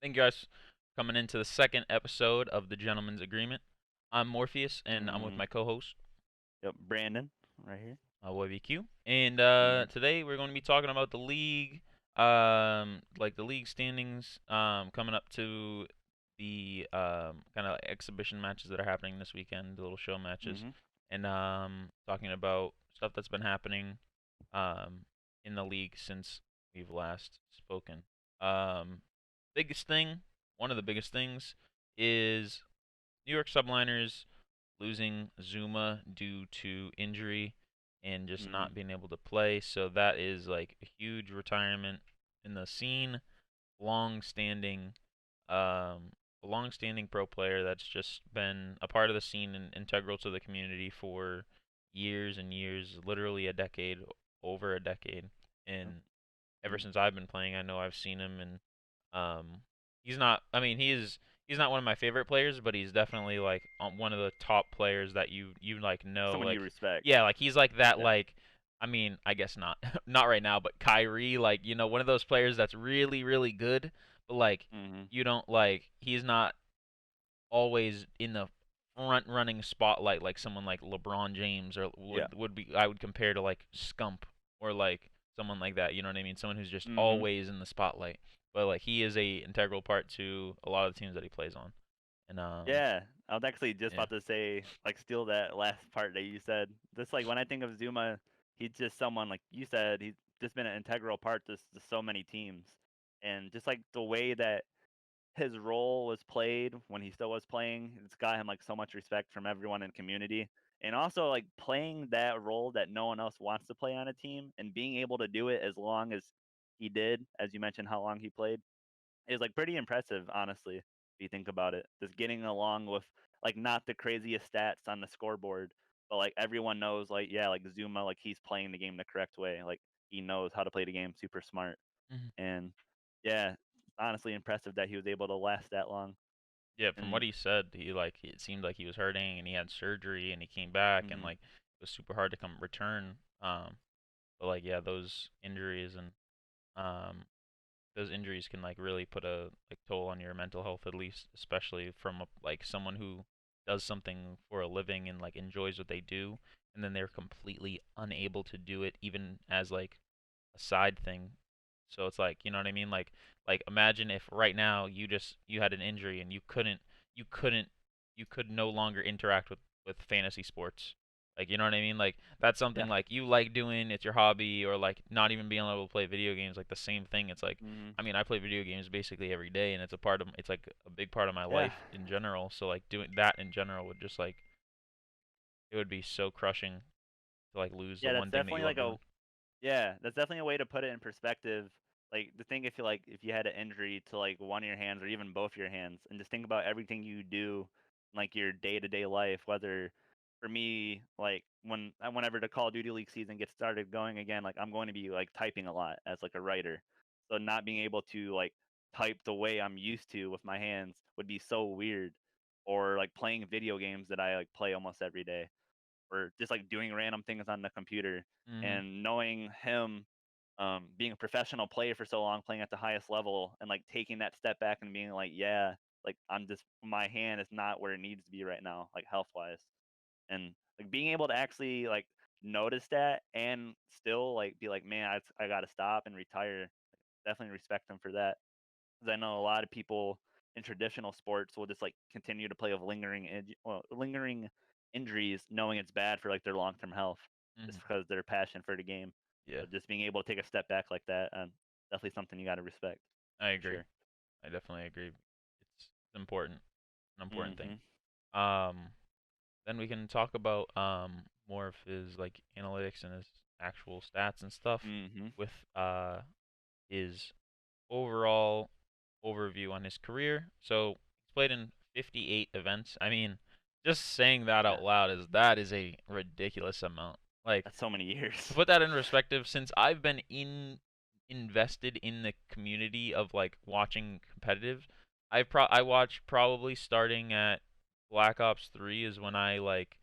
Thank you guys for coming into the second episode of the Gentleman's Agreement. I'm Morpheus, and I'm with Mm, my co-host, yep, Brandon, right here. YBQ. And hmm today we're going to be talking about the league, like the league standings, coming up to the kind of exhibition matches that are happening this weekend, the little show matches, hmm and talking about stuff that's been happening um, in the league since we've last spoken. Um, biggest thing, one of the biggest things, is New York Subliners losing ZooMaa due to injury and just hmm not being able to play. So that is like a huge retirement in the scene. Long-standing, um, a long-standing pro player that's just been a part of the scene and integral to the community for years and years, literally a decade, over a decade. Yep. And ever since I've been playing, I know I've seen him, and he's not. I mean, he's not one of my favorite players, but he's definitely like one of the top players that you like know. Someone you Like, respect. yeah, like he's like that. Yeah. Like, I mean, I guess not, not right now, but Kyrie, like one of those players that's really really good, but like hmm you don't like he's not always in the front running spotlight like someone like LeBron James or Yeah. would be I would compare to like Scump or like someone like that, you know what I mean? Someone who's just hmm always in the spotlight. But like he is a integral part to a lot of the teams that he plays on. And Yeah. I was actually just yeah. about to say, like, steal that last part that you said. Just like when I think of Zuma, he's just someone like you said. He's just been an integral part to so many teams, and just like the way that his role was played when he still was playing. It's got him like so much respect from everyone in the community. And also like playing that role that no one else wants to play on a team and being able to do it as long as he did, as you mentioned how long he played, is like pretty impressive, honestly, if you think about it. Just getting along with like not the craziest stats on the scoreboard, but like everyone knows like yeah, like Zuma, like he's playing the game the correct way. Like he knows how to play the game super smart. Mhm. And yeah, honestly impressive that he was able to last that long. Yeah, from what And he said, he like it seemed like he was hurting and he had surgery and he came back and mhm, like it was super hard to come return. But like yeah, those injuries and um those injuries can like really put a like toll on your mental health, at least, especially from like someone who does something for a living and like enjoys what they do, and then they're completely unable to do it even as like a side thing. So it's like, you know what I mean? Like imagine if right now you had an injury and you couldn't you could no longer interact with fantasy sports. Like, you know what I mean? Like that's something yeah, like you like doing, it's your hobby, or like not even being able to play video games, like the same thing. It's like, mhm, I mean, I play video games basically every day and it's like a big part of my yeah, life in general. So like doing that in general would just like it would be so crushing to like lose the yeah. one thing that you love doing. That's definitely a way to put it in perspective. Like the thing, if you had an injury to like one of your hands or even both your hands, and just think about everything you do, in, like your day to day life. Whether for me, like whenever the Call of Duty League season gets started going again, like I'm going to be like typing a lot as like a writer. So not being able to like type the way I'm used to with my hands would be so weird. Or like playing video games that I like play almost every day, or just like doing random things on the computer. Mhm. And knowing him, being a professional player for so long, playing at the highest level, and like taking that step back and being like, yeah, like I'm just my hand is not where it needs to be right now, like health wise, and like being able to actually like notice that and still like be like, man, I got to stop and retire. Definitely respect him for that, because I know a lot of people in traditional sports will just like continue to play with lingering injuries, knowing it's bad for like their long term health, just Mhm. because they're passionate for the game. Yeah. So just being able to take a step back like that, definitely something you got to respect I for agree. sure. I definitely agree. It's important, an important thing. Mhm. Um, then we can talk about more of his like analytics and his actual stats and stuff Mhm. with his overall overview on his career. So he's played in 58 events. I mean, just saying that Yeah, out loud is a ridiculous amount. Like that's so many to years. put that in perspective, since I've been invested in the community of like watching competitive, I watched probably starting at Black Ops 3 is when I like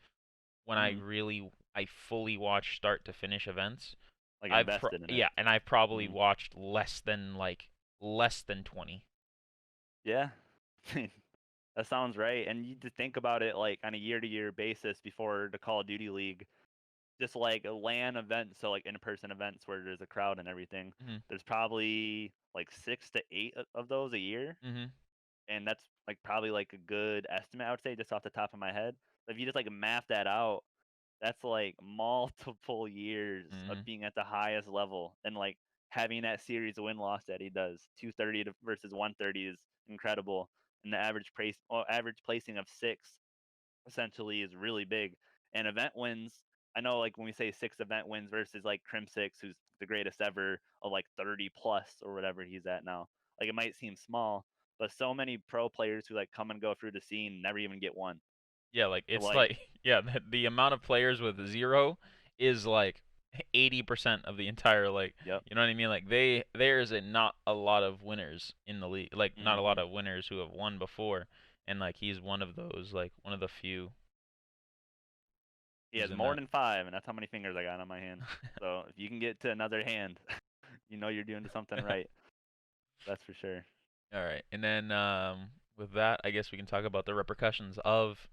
when I Mm, really I fully watched start to finish events. like invested in it. Yeah, and I've probably Mm. watched less than 20. Yeah. That sounds right. And you just think about it like on a year-to-year basis before the Call of Duty League, just like a LAN events, so like in-person events where there's a crowd and everything. Mhm. There's probably like 6 to 8 of those a year, Mhm. and that's like probably like a good estimate, I would say, just off the top of my head. If you just like map that out, that's like multiple years of Mhm. being at the highest level and like having that series win loss that he does. 230 versus 130 is incredible, and the average placing of 6 essentially is really big. And event wins, I know like when we say 6 event wins versus like Crim Six, who's the greatest ever of like 30 plus or whatever he's at now. Like it might seem small, but so many pro players who like come and go through the scene never even get one. Yeah, like So it's like, like yeah, the amount of players with 0 is like 80% of the entire like, yep. you know what I mean? Like there's not a lot of winners in the league. Like not a lot Mhm. of winners who have won before, and like he's one of those, like one of the few He who's has in more that. than 5, and that's how many fingers I got on my hand. So if you can get to another hand, you know you're doing something right. That's for sure. All right. And then with that, I guess we can talk about the repercussions of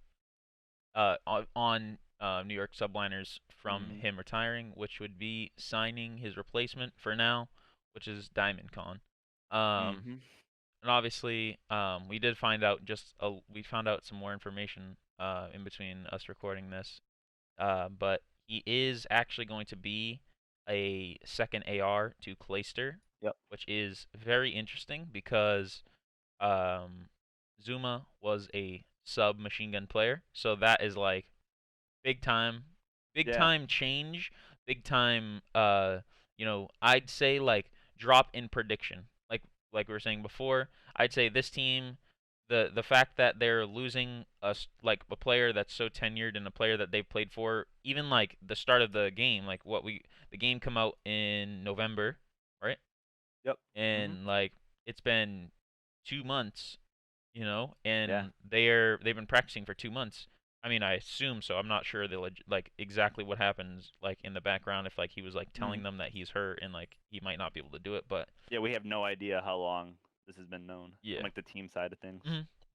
on New York Subliners from Mhm. him retiring, which would be signing his replacement for now, which is Diamond Con. Um, Mhm. and obviously, we found out some more information in between us recording this. But he is actually going to be a second AR to Clayster, Yep. which is very interesting because um, Zooma was a sub machine gun player, so that is like big time, big Yeah. time change, big time. I'd say like drop in prediction. Like we were saying before, I'd say this team, the fact that they're losing like a player that's so tenured and a player that they've played for, even like the start of the game, like the game come out in November, right? Yep. Mhm. And like it's been 2 months, Yeah. and they've been practicing for 2 months. I mean, I assume so. I'm not sure like exactly what happens like in the background if like he was like telling Mhm. them that he's hurt and like he might not be able to do it, but Yeah, we have no idea how long this has been known on yeah. like the team side of things.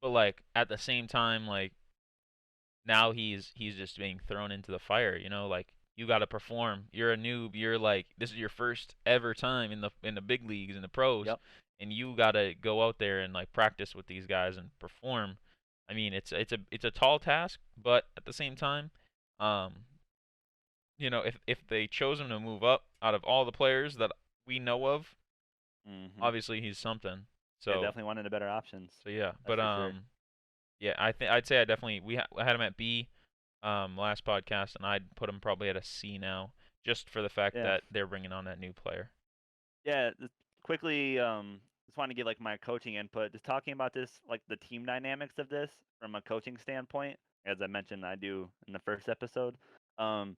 But like at the same time, like now he's just being thrown into the fire, like you got to perform. You're a noob. You're like this is your first ever time in the big leagues in the pros, Yep. and you got to go out there and like practice with these guys and perform. I mean, it's a tall task, but at the same time, um, if they chose him to move up out of all the players that we know of, Mhm. obviously he's something. Yeah, So definitely one of the better options. so yeah, That's but for sure. yeah, I'd say I had him at B last podcast, and I'd put him probably at a C now, just for the fact Yeah. that they're bringing on that new player. Yeah, quickly, just want to give like my coaching input. Just talking about this, like the team dynamics of this from a coaching standpoint, as I mentioned, I do in the first episode. Um,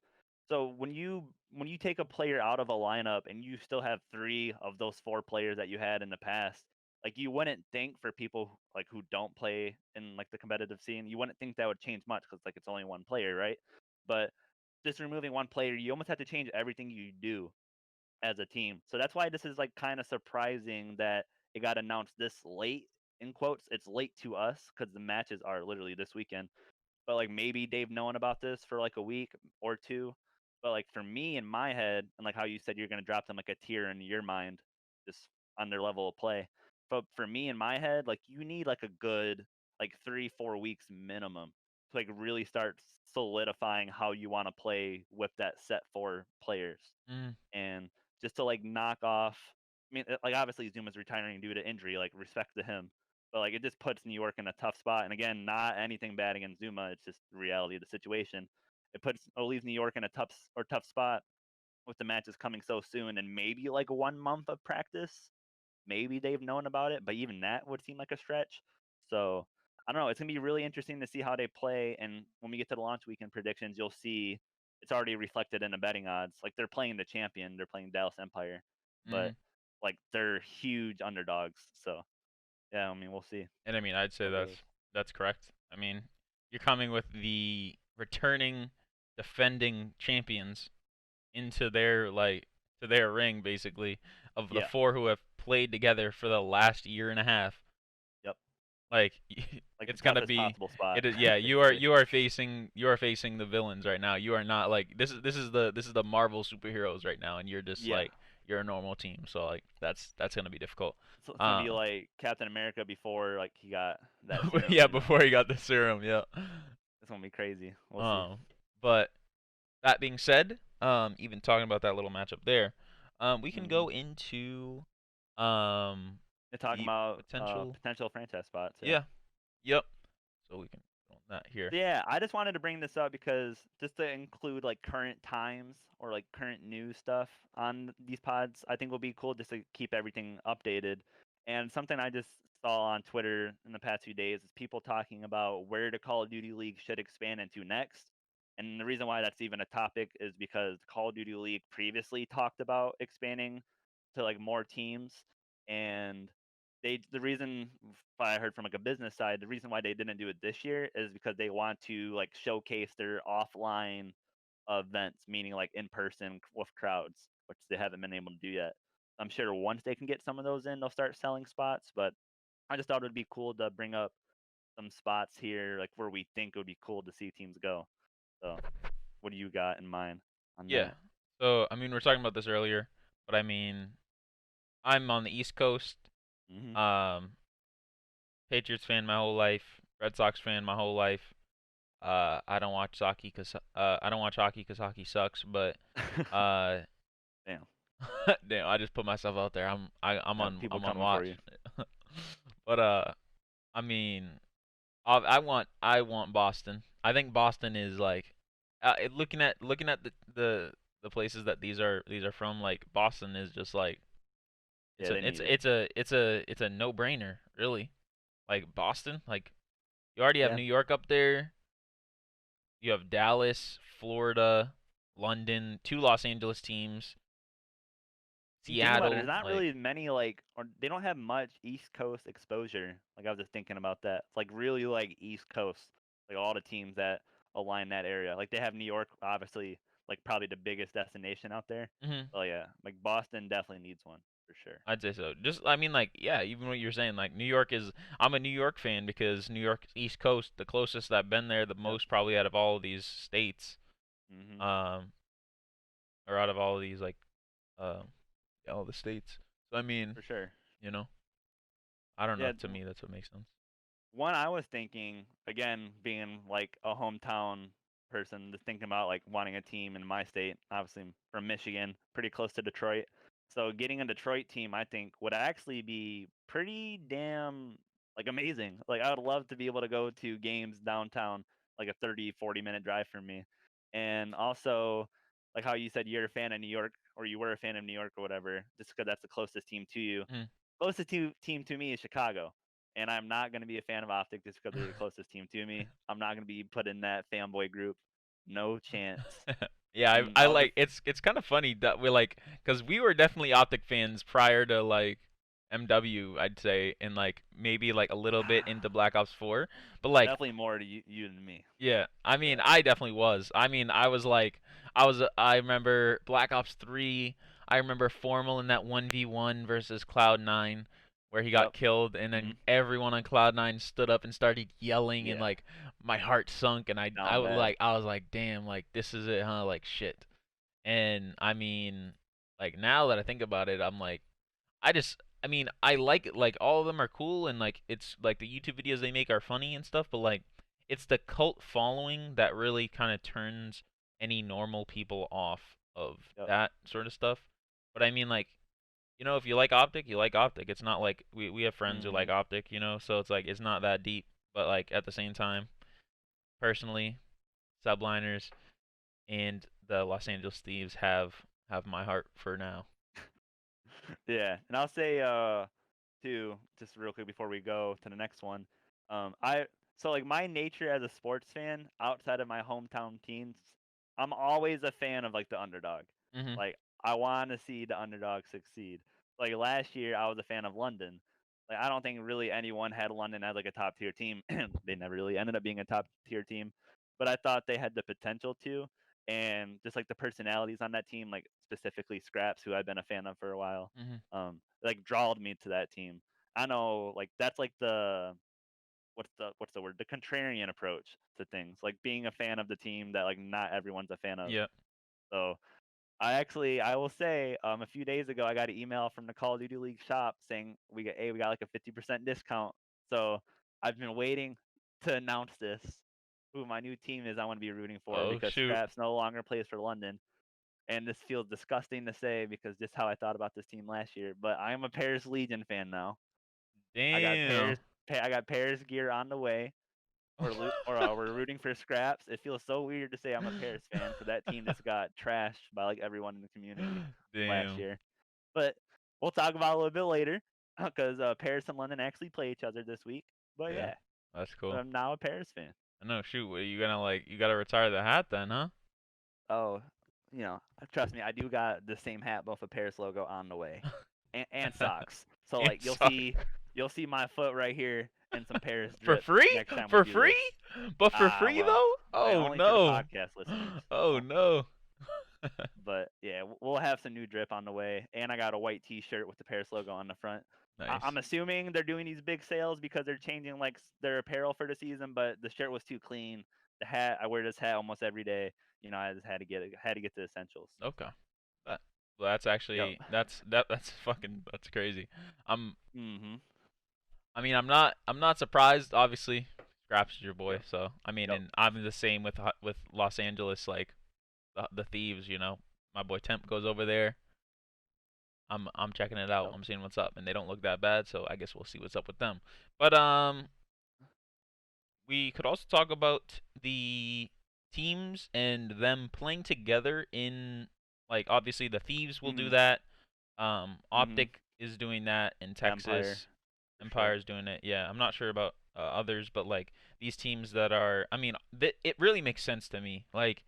so when you take a player out of a lineup and you still have 3 of those 4 players that you had in the past, like you wouldn't think for people like who don't play in like the competitive scene, you wouldn't think that would change much because like it's only one player, right? But just removing one player, you almost have to change everything you do as a team. So that's why this is like kind of surprising that it got announced this late in quotes. It's late to us because the matches are literally this weekend. But like maybe they've known about this for like a week or two. But like for me in my head, and like how you said you're gonna drop them like a tier in your mind, just on their level of play. But for me in my head, like you need like a good like 3 4 weeks minimum to like really start solidifying how you want to play with that set 4 players Mm, and just to like knock off. I mean, like obviously Zuma's retiring due to injury, like respect to him, but like it just puts New York in a tough spot. And again, not anything bad against Zuma, it's just the reality of the situation. It leaves New York in a tough spot with the matches coming so soon, and maybe like 1 month of practice. Maybe they've known about it, but even that would seem like a stretch. So I don't know. It's gonna be really interesting to see how they play, and when we get to the launch weekend predictions, you'll see it's already reflected in the betting odds. Like they're playing the champion, they're playing Dallas Empire, but mm. like they're huge underdogs. So yeah, I mean we'll see And I mean, I'd say how it that's goes. that's correct. I mean, you're coming with the returning, defending champions into their ring, basically, of the Yeah. four who have played together for the last year and a half. Yep. Like Like the it's gonna toughest be possible spot, it is yeah, basically. you are facing the villains right now. You are not like this is the Marvel superheroes right now and you're just Yeah. like you're a normal team. So like that's gonna be difficult. So it's gonna be Um like Captain America before like he got that serum, yeah, you know. before he got the serum, yeah. It's gonna be crazy. We'll see. Um but that being said, even talking about that little matchup there, we can Hmm. go into um They're talking the about potential potential franchise spots. Yeah. yeah, yep. So we can go on that here. So yeah, I just wanted to bring this up because just to include like current times or like current news stuff on these pods, I think will be cool just to keep everything updated. And something I just saw on Twitter in the past few days is people talking about where the Call of Duty League should expand into next. And the reason why that's even a topic is because Call of Duty League previously talked about expanding to like more teams, and the reason I heard from like a business side, the reason why they didn't do it this year is because they want to like showcase their offline events, meaning like in person with crowds, which they haven't been able to do yet. I'm sure once they can get some of those in, they'll start selling spots. But I just thought it would be cool to bring up some spots here, like where we think it would be cool to see teams go. So, what do you got in mind on Yeah. that? So I mean, we are talking about this earlier, but I mean, I'm on the East Coast. Hmm. Um, Patriots fan my whole life. Red Sox fan my whole life. I don't watch hockey cause I don't watch hockey 'cause hockey sucks. But uh, Damn, damn, I just put myself out there. people I'm on coming for watch. you. But I mean, I want Boston. I think Boston is like, looking at the places that these are from. Like Boston is just like Yeah, they need it. it's a no brainer really. Like Boston, like you already have Yeah. New York up there. You have Dallas, Florida, London, two Los Angeles teams, And think about it, Seattle. there's not Like really many like, or they don't have much East Coast exposure. Like I was just thinking about that. It's like really like East Coast, like all the teams that align that area. Like they have New York, obviously, like probably the biggest destination out there. mhm, Oh yeah, like Boston definitely needs one for sure. I'd say so. Just I mean like yeah, even what you're saying like New York is I'm a New York fan because New York East Coast, the closest I've been there the Yep. most probably out of all of these states. Mhm. Um or out of all of these like um all the states. So I mean, For sure. you know, I don't know, Yeah. to me that's what makes sense. One I was thinking, again, being like a hometown person, just thinking about like wanting a team in my state. Obviously, I'm from Michigan, pretty close to Detroit. So getting a Detroit team, I think, would actually be pretty damn like amazing. Like I would love to be able to go to games downtown, like a 30, 40-minute drive from me. And also, like how you said you're a fan of New York, or you were a fan of New York or whatever, just because that's the closest team to you. Mhm. Closest team to me is Chicago, and I'm not going to be a fan of Optic just because they're the closest team to me. I'm not going to be put in that fanboy group. No chance. Yeah, And I I was just like it's kind of funny that we're like cuz we were definitely Optic fans prior to like MW, I'd say, and like maybe like a little bit into Black Ops 4, but like definitely more to you than me. yeah, I mean, Yeah. I definitely was. I mean, I was like, I remember Black Ops 3. I remember Formal in that 1v1 versus Cloud9, where he got Yep. killed, and then Hmm. everyone on Cloud9 stood up and started yelling, and Yeah. like my heart sunk, and Down bad. I was like, damn, like this is it, huh? Like shit. And I mean, like now that I think about it, I'm like, I mean, I like it. Like all of them are cool, and like it's like the YouTube videos they make are funny and stuff. But like, it's the cult following that really kind of turns any normal people off of Yep. that sort of stuff. But I mean, like, you know, if you like Optic, you like Optic. It's not like we have friends who Hmm. like Optic, you know. So it's like it's not that deep. But like at the same time, personally, Subliners and the Los Angeles Thieves have my heart for now. Yeah. And I'll say too, just real quick before we go to the next one. I so like my nature as a sports fan outside of my hometown teams, I'm always a fan of like the underdog. Mhm. Like I want to see the underdog succeed. Like last year, I was a fan of London. Like I don't think really anyone had London as like a top tier team. They never really ended up being a top tier team, but I thought they had the potential to, and just like the personalities on that team, like specifically Scraps, who I've been a fan of for a while, Mhm. like drawed me to that team. I know, like that's like the what's the word? The contrarian approach to things, like being a fan of the team that like not everyone's a fan of. Yeah. So I will say, a few days ago, I got an email from the Call of Duty League shop saying we got like a 50% discount. So I've been waiting to announce this, who my new team is I want to be rooting for, Oh because shoot. Scraps no longer plays for London. And this feels disgusting to say because just how I thought about this team last year. But I'm a Paris Legion fan now. I got Damn. Paris, I got Paris gear on the way. We're rooting for Scraps. It feels so weird to say I'm a Paris fan because that team just got trashed by like everyone in the community last Damn. year. But we'll talk about it a little bit later because Paris and London actually play each other this week. But Yeah. yeah, That's cool. I'm now a Paris fan. I know. Shoot. What, you gonna like? You gotta retire the hat then, huh? Oh, trust me, I do got the same hat, both a Paris logo on the way, and socks. So And like suck. you'll see my foot right here and some Paris For drip free? next time we For do this. free? But for Ah, free well, though? Oh only for the no. podcast listeners. Oh So. no. But yeah, we'll have some new drip on the way, and I got a white T-shirt with the Paris logo on the front. Nice. I'm assuming they're doing these big sales because they're changing like their apparel for the season, but the shirt was too clean. The hat, I wear this hat almost every day. I just had to get the essentials. Okay. That well, that's Yep. actually that's fucking that's crazy. I'm Mhm. I mean I'm not surprised. Obviously, Scraps is your boy, Yep. so I mean, Yep. and I'm the same with Los Angeles, like the Thieves. My boy Temp goes over there. I'm checking it out. Yep. I'm seeing what's up, and they don't look that bad, so I guess we'll see what's up with them. But we could also talk about the teams and them playing together in, like, obviously the Thieves will do Mhm. that. Mhm. Optic is doing that in Empire, Texas. for Empire sure. is doing it. Yeah, I'm not sure about others, but like these teams that are, I mean, it really makes sense to me. Like,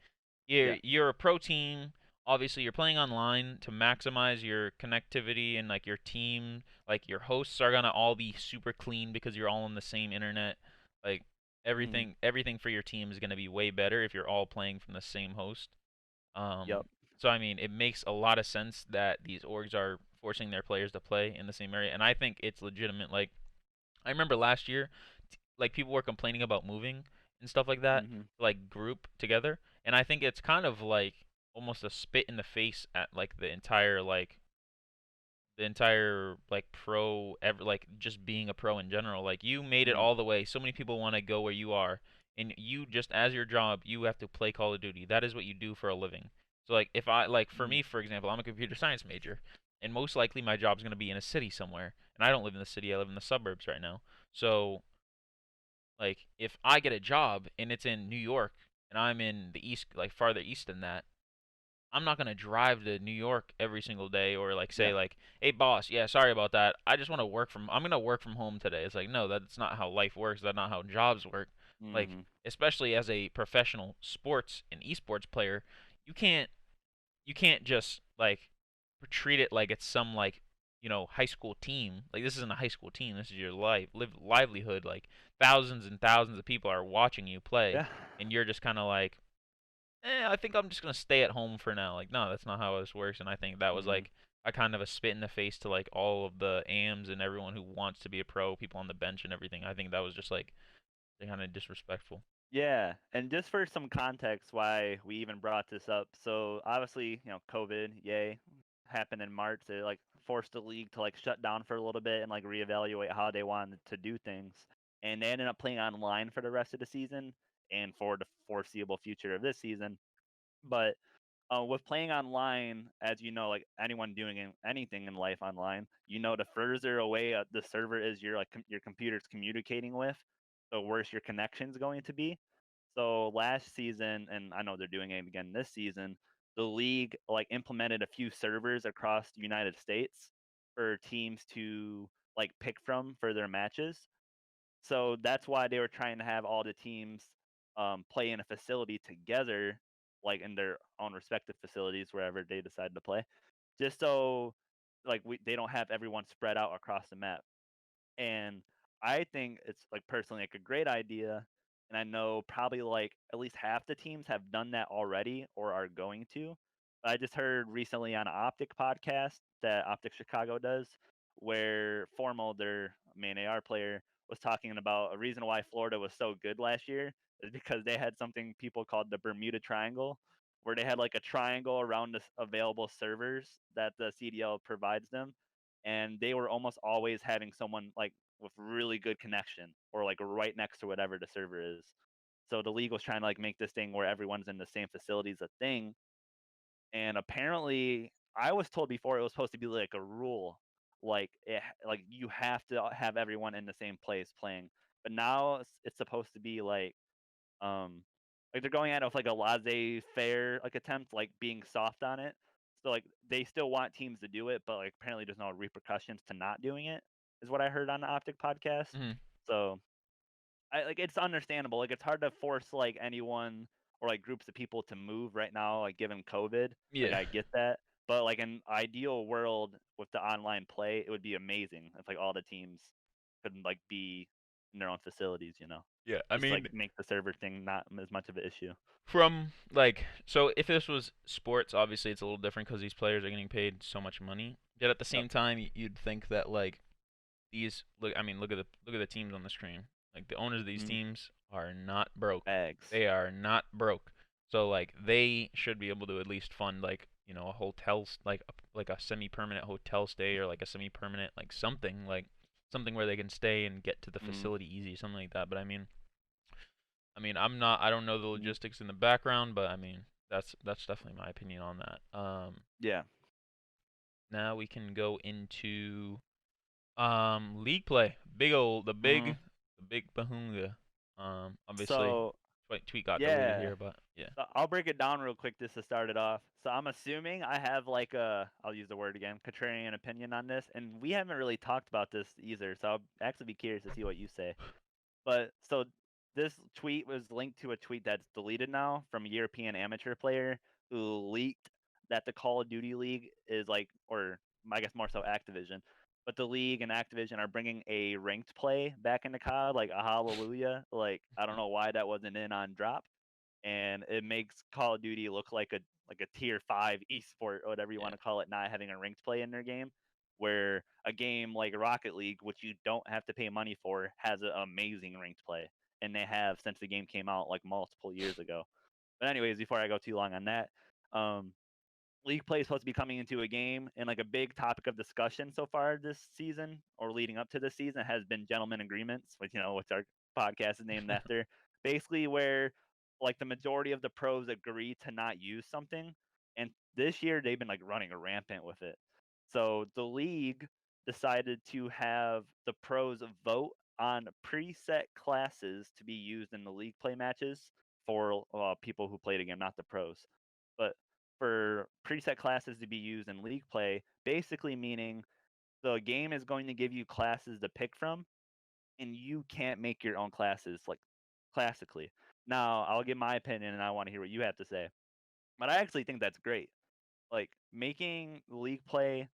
Yeah. you're a pro team. Obviously, you're playing online to maximize your connectivity and like your team. Like your hosts are gonna all be super clean because you're all on the same internet. Like Mhm. everything for your team is gonna be way better if you're all playing from the same host. Yep. So I mean, it makes a lot of sense that these orgs are forcing their players to play in the same area, and I think it's legitimate. Like I remember last year, like people were complaining about moving and stuff like that, Mhm. like group together, and I think it's kind of like almost a spit in the face at like the entire like pro ever, like just being a pro in general. Like you made it Mhm. all the way. So many people want to go where you are, and you just as your job, you have to play Call of Duty. That is what you do for a living. So like if I like for Mhm. me, for example, I'm a computer science major, and most likely my job's going to be in a city somewhere, and I don't live in the city. I live in the suburbs right now. So like if I get a job and it's in New York and I'm in the east, like farther east than that, I'm not gonna drive to New York every single day or like say Yeah. like, hey boss, yeah, sorry about that. I just want to work from. I'm gonna work from home today. It's like no, that's not how life works. That's not how jobs work. Like Mhm. especially as a professional sports and esports player, you can't you can't just like treat it like it's some like high school team. Like this isn't a high school team. This is your livelihood. Like thousands and thousands of people are watching you play, Yeah. and you're just kind of like I think I'm just gonna stay at home for now. Like, no, that's not how this works. And I think that was Mhm. like a kind of a spit in the face to like all of the AMs and everyone who wants to be a pro, people on the bench and everything. I think that was just like kind of disrespectful. Yeah, and just for some context, why we even brought this up. So obviously, COVID, yay, happened in March. They like forced the league to like shut down for a little bit and like reevaluate how they wanted to do things. And they ended up playing online for the rest of the season and for the foreseeable future of this season. But with playing online, as you know, like anyone doing anything in life online, the further away the server is your computer's communicating with, the worse your connection's going to be. So last season, and I know they're doing it again this season, the league like implemented a few servers across the United States for teams to like pick from for their matches. So that's why they were trying to have all the teams play in a facility together, like in their own respective facilities wherever they decided to play, just so like they don't have everyone spread out across the map. And I think it's like personally like a great idea. And I know probably like at least half the teams have done that already or are going to. I just heard recently on an Optic podcast that Optic Chicago does, where Formal, their main AR player, was talking about a reason why Florida was so good last year is because they had something people called the Bermuda Triangle, where they had like a triangle around the available servers that the CDL provides them, and they were almost always having someone like with really good connection or like right next to whatever the server is. So the league was trying to like make this thing where everyone's in the same facilities a thing, and apparently I was told before it was supposed to be like a rule, like you have to have everyone in the same place playing. But now it's supposed to be um like they're going at it with like a laissez-faire like attempt, like being soft on it. So like they still want teams to do it, but like apparently there's no repercussions to not doing it, is what I heard on the Optic podcast. Mhm. So like it's understandable. Like it's hard to force like anyone or like groups of people to move right now, like given COVID. Like Yeah. I get that, but like an ideal world with the online play, it would be amazing if like all the teams could like be in their own facilities. Yeah. I Just like mean, make the server thing not as much of an issue. from like, so if this was sports, obviously it's a little different because these players are getting paid so much money. Yet at the Yep. same time, you'd think that like these look. I mean, look at the teams on the screen. Like the owners of these Mm. teams are not broke. Bags. They are not broke. So like they should be able to at least fund like a hotel like a semi-permanent hotel stay or like a semi-permanent like something where they can stay and get to the Mm. facility easy, something like that. But I don't know the Mm. logistics in the background, but I mean that's definitely my opinion on that. Yeah. Now we can go into league play. Mm. The big bahunga. Obviously, So tweet got deleted yeah. here, but yeah. So I'll break it down real quick just to start it off. So I'm assuming I have like I'll use the word again, contrarian opinion on this, and we haven't really talked about this either. So I'll actually be curious to see what you say. But so this tweet was linked to a tweet that's deleted now from a European amateur player who leaked that the Call of Duty League is like, or I guess more so Activision, but the league and Activision are bringing a ranked play back into COD, like a hallelujah. Like I don't know why that wasn't in on drop, and it makes Call of Duty look like a tier 5 esport or whatever you Yeah. want to call it, not having a ranked play in their game. Where a game like Rocket League, which you don't have to pay money for, has an amazing ranked play, and they have since the game came out like multiple years ago. But anyways, before I go too long on that, um, league play is supposed to be coming into a game, and like a big topic of discussion so far this season or leading up to this season has been gentlemen agreements, which our podcast is named after. Basically, where like the majority of the pros agree to not use something, and this year they've been like running rampant with it. So the league decided to have the pros vote on preset classes to be used in the league play matches for people who play the game, not the pros. But for preset classes to be used in league play, basically meaning the game is going to give you classes to pick from, and you can't make your own classes like classically. Now, I'll give my opinion, and I want to hear what you have to say. But I actually think that's great. Like making league play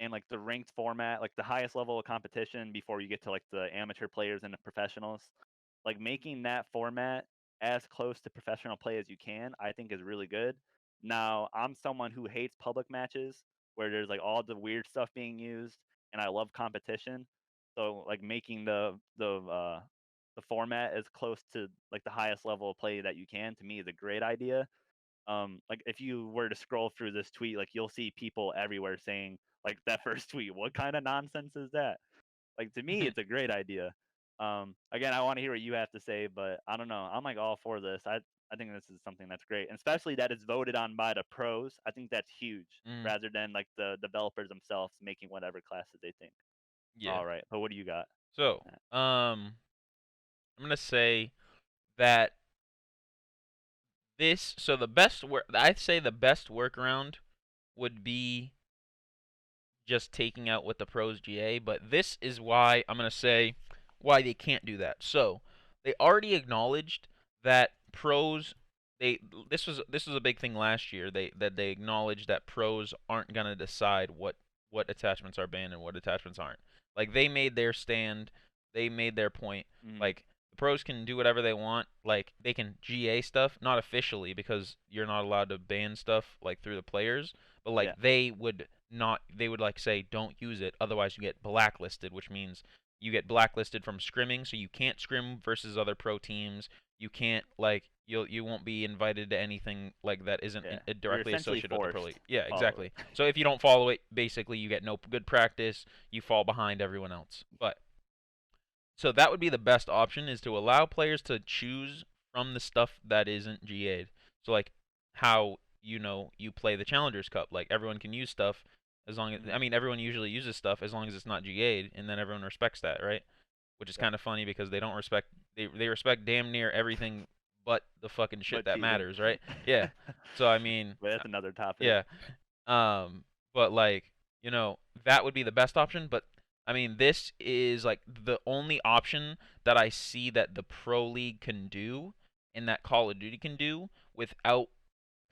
and like the ranked format, like the highest level of competition before you get to like the amateur players and the professionals, like making that format as close to professional play as you can, I think is really good. Now, I'm someone who hates public matches where there's like all the weird stuff being used, and I love competition. So like making the format as close to like the highest level of play that you can to me is a great idea. Like if you were to scroll through this tweet, like you'll see people everywhere saying like that first tweet, what kind of nonsense is that? Like to me, it's a great idea. Again, I want to hear what you have to say, but I don't know. I'm like all for this. I think this is something that's great, and especially that it's voted on by the pros. I think that's huge, Mm, rather than like the developers themselves making whatever classes they think. yeah. All right, but what do you got? So, Matt? I'm gonna say that the best work I'd say the best workaround would be just taking out what the pros GA, but this is why I'm gonna say why they can't do that. So they already acknowledged that pros they this was a big thing last year. They acknowledged that pros aren't gonna decide what attachments are banned and what attachments aren't. Like they made their stand, they made their point. Mm, Like the pros can do whatever they want. Like they can GA stuff, not officially because you're not allowed to ban stuff like through the players, but like yeah. they would like say don't use it, otherwise you get blacklisted, which means you get blacklisted from scrimming, so you can't scrim versus other pro teams. You can't like you won't be invited to anything like that isn't Yeah, you're directly essentially associated with the pro forced league. Yeah, to follow exactly. it. So if you don't follow it, basically you get no good practice. You fall behind everyone else. But so that would be the best option is to allow players to choose from the stuff that isn't GA'd. So like how you play the Challengers Cup. Like everyone can use stuff as long as I Hmm. mean everyone usually uses stuff as long as it's not GA'd, and then everyone respects that, right? Which is Yep. kind of funny because they don't respect they respect damn near everything but the fucking shit But that cheating. matters, right? Yeah. So I mean, But that's another topic. yeah. But like, that would be the best option, but I mean, this is like the only option that I see that the Pro League can do and that Call of Duty can do without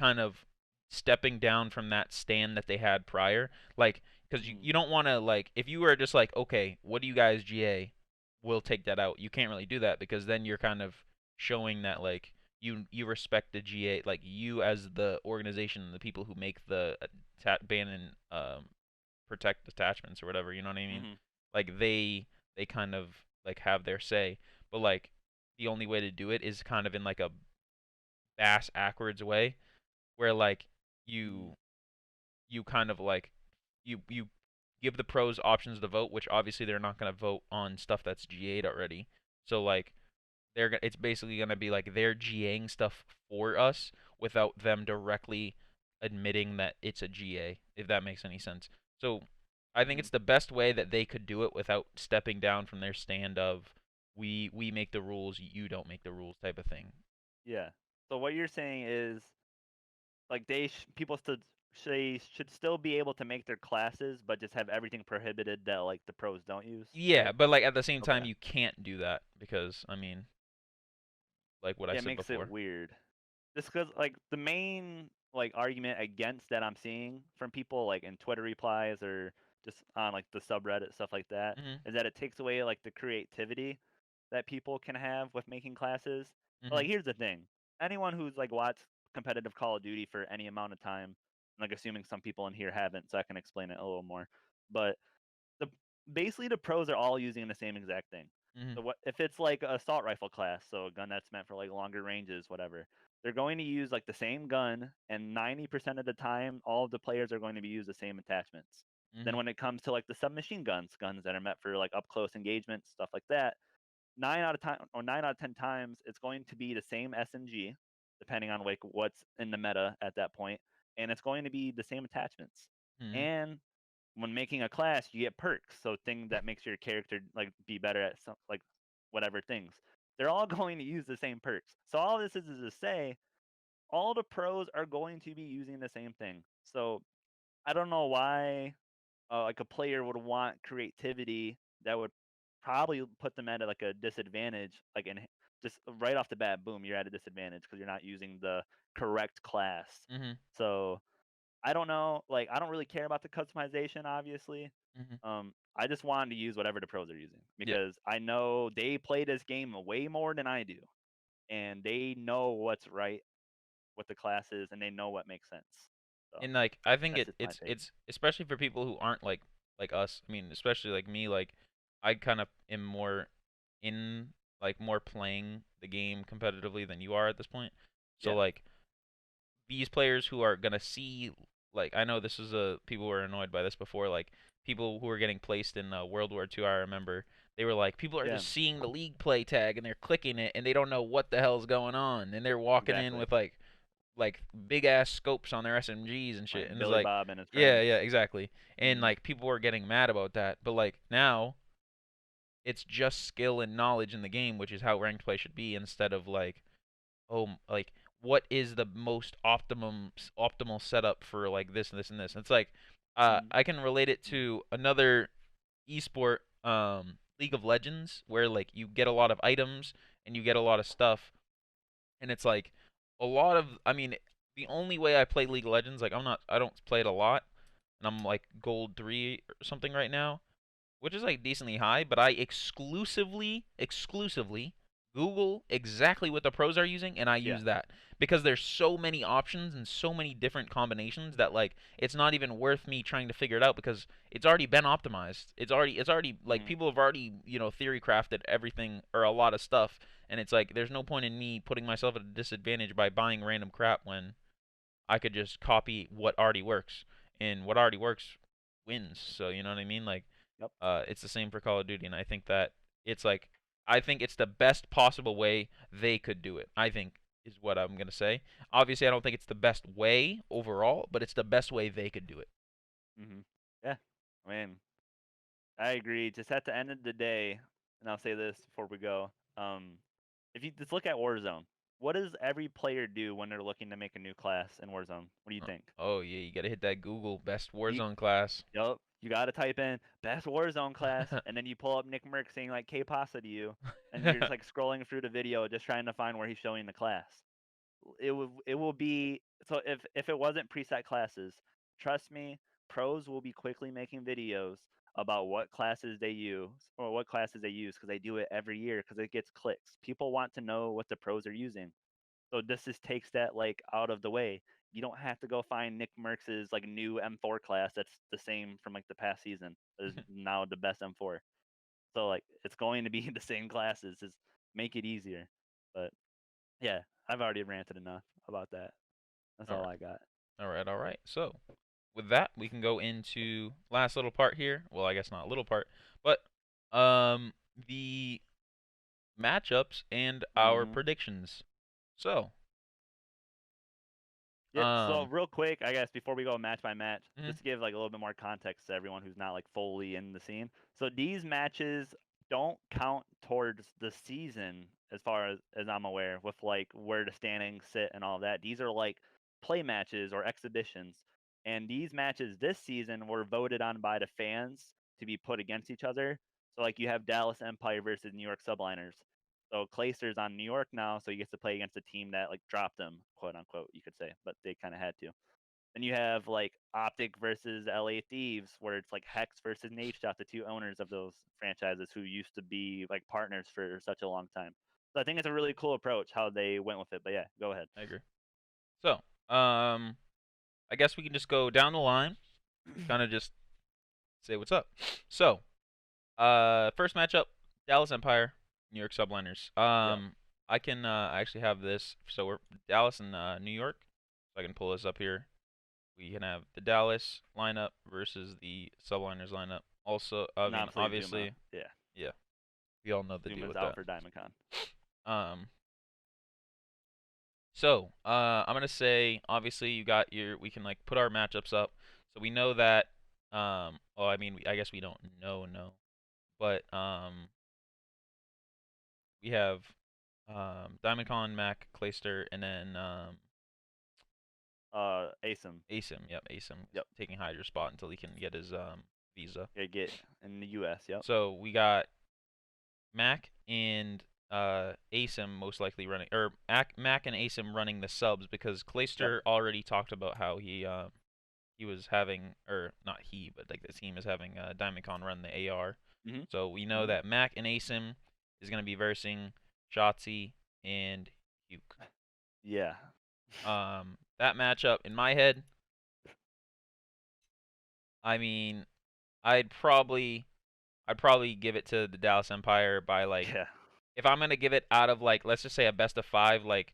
kind of stepping down from that stand that they had prior. Like, because you, Hmm. you don't want to, like, if you were just like, okay, what do you guys GA? We'll take that out. You can't really do that because then you're kind of showing that, like, you respect the GA, like, you as the organization, the people who make the ban and protect attachments or whatever, you know what I mean? Hmm. Like, they kind of, like, have their say. But, like, the only way to do it is kind of in, like, a bass backwards way where like Hmm. you you kind of like you give the pros options to vote, which obviously they're not going to vote on stuff that's GA'd already. So like it's basically going to be like they're GAing stuff for us without them directly admitting that it's a GA, if that makes any sense. So I think Hmm. it's the best way that they could do it without stepping down from their stand of we make the rules, you don't make the rules type of thing. Yeah. So what you're saying is like people should still be able to make their classes, but just have everything prohibited that like the pros don't use, Yeah, right? but like at the same Okay. time, you can't do that because I mean, like what I Yeah, it said makes it before. weird. Just because like the main like argument against that I'm seeing from people like in Twitter replies or just on like the subreddit stuff like that Mhm. is that it takes away like the creativity that people can have with making classes. But Mhm. like here's the thing. Anyone who's like watched competitive Call of Duty for any amount of time, like assuming some people in here haven't, so I can explain it a little more. But the basically the pros are all using the same exact thing. Mhm. So what if it's like a assault rifle class, so a gun that's meant for like longer ranges, whatever. They're going to use like the same gun, and 90% of the time, all of the players are going to be use the same attachments. Then Mhm. when it comes to like the submachine guns that are meant for like up close engagement, stuff like that, 9 out of 10 times it's going to be the same SMG, depending on like what's in the meta at that point, and it's going to be the same attachments. Mhm. And when making a class, you get perks, so thing that makes your character like be better at some like whatever things. They're all going to use the same perks. So all this is to say, all the pros are going to be using the same thing. So I don't know why like a player would want creativity that would probably put them at like a disadvantage, like in just right off the bat, boom, you're at a disadvantage because you're not using the correct class. Mhm. So I don't know. Like, I don't really care about the customization, obviously. Mhm. I just wanted to use whatever the pros are using Yeah. because I know they play this game way more than I do, and they know what's right with the classes, and they know what makes sense. So And like I think that's just my take. it's especially for people who aren't like us. I mean, especially like me. Like I kind of am more in like more playing the game competitively than you are at this point. So Yeah, like these players who are gonna see like I know this is a people were annoyed by this before like people who were getting placed in World War II. I remember they were like people are yeah, just seeing the league play tag and they're clicking it and they don't know what the hell's going on and they're walking in exactly. with like big ass scopes on their SMGs and shit Like and it's Billy like Bob and his yeah, friends. yeah, exactly. And Mm, like people were getting mad about that, but like now it's just skill and knowledge in the game, which is how ranked play should be instead of like like what is the most optimal setup for like this and this and this. It's like mm, I can relate it to another esport, League of Legends, where like you get a lot of items and you get a lot of stuff, and it's like a lot of. I mean, the only way I play League of Legends, like I don't play it a lot, and I'm like gold 3 or something right now, which is like decently high, but I exclusively Google exactly what the pros are using, and I Yeah. use that because there's so many options and so many different combinations that like it's not even worth me trying to figure it out because it's already been optimized. It's already like Hmm. people have already theory crafted everything or a lot of stuff, and it's like there's no point in me putting myself at a disadvantage by buying random crap when I could just copy what already works, and what already works wins. So you know what I mean? Like, Yep. it's the same for Call of Duty, and I think that it's like I think it's the best possible way they could do it. I think is what I'm gonna say. Obviously, I don't think it's the best way overall, but it's the best way they could do it. Hmm. Yeah. I mean, I agree. Just at the end of the day, and I'll say this before we go. If you just look at Warzone, what does every player do when they're looking to make a new class in Warzone? What do you think? Oh yeah, you gotta hit that Google best You, Warzone class. yup, you gotta type in best Warzone class, and then you pull up Nick Merck saying like K pasta to you, and you're just like scrolling through the video, just trying to find where he's showing the class. It will be so if it wasn't preset classes, trust me, pros will be quickly making videos about what classes they use or what classes they use because they do it every year because it gets clicks. People want to know what the pros are using. So this just takes that like out of the way. You don't have to go find Nick Merckx's like new M4 class that's the same from like the past season. Is now the best M4. So like it's going to be the same classes. Just make it easier. But yeah, I've already ranted enough about that. That's All all right, I got. all right, all right. So with that, we can go into last little part here. Well, I guess not a little part, but the matchups and our Hmm. predictions. So, Yeah. So um, real quick, I guess before we go match by match, mhm, just to give like a little bit more context to everyone who's not like fully in the scene. So these matches don't count towards the season as far as I'm aware, with like where the standings sit and all that. These are like play matches or exhibitions. And these matches this season were voted on by the fans to be put against each other. So like you have Dallas Empire versus New York Subliners. So Clayster's on New York now, so he gets to play against a team that like dropped him, quote unquote, you could say, but they kind of had to. Then you have like Optic versus LA Thieves, where it's like Hex versus Nate Shot, the two owners of those franchises who used to be like partners for such a long time. So I think it's a really cool approach how they went with it. But yeah, go ahead. I agree. So, I guess we can just go down the line, kind of just say what's up. So, first matchup, Dallas Empire, New York Subliners. Yep. I actually have this. So we're Dallas and New York. So I can pull this up here. We can have the Dallas lineup versus the Subliners lineup. Also, I And mean, obviously Zooma. obviously, Yeah. yeah, we all know the deal Zooma's with out that. for Diamond Con. Um, so I'm gonna say, obviously, you got your. We can like put our matchups up, so we know that. Well, I mean, I guess we don't know, no, but we have Diamondcon, Mac, Clayster, and then ASIM. Asim. Yep, Asim Yep. taking Hydra's spot until he can get his visa. Yeah, get in the US. Yep. So we got Mac and Asim most likely running, or Mac and Asim running the subs because Yep. Clayster already talked about how he was having, or not he, but like the team is having Diamondcon run the AR. Mhm. So we know Mhm. that Mac and Asim is going to be versing Shotzi and Huke. Yeah. That matchup in my head, I mean, I'd probably I'd probably give it to the Dallas Empire by like Yeah. if I'm gonna give it out of like let's just say a best of five, like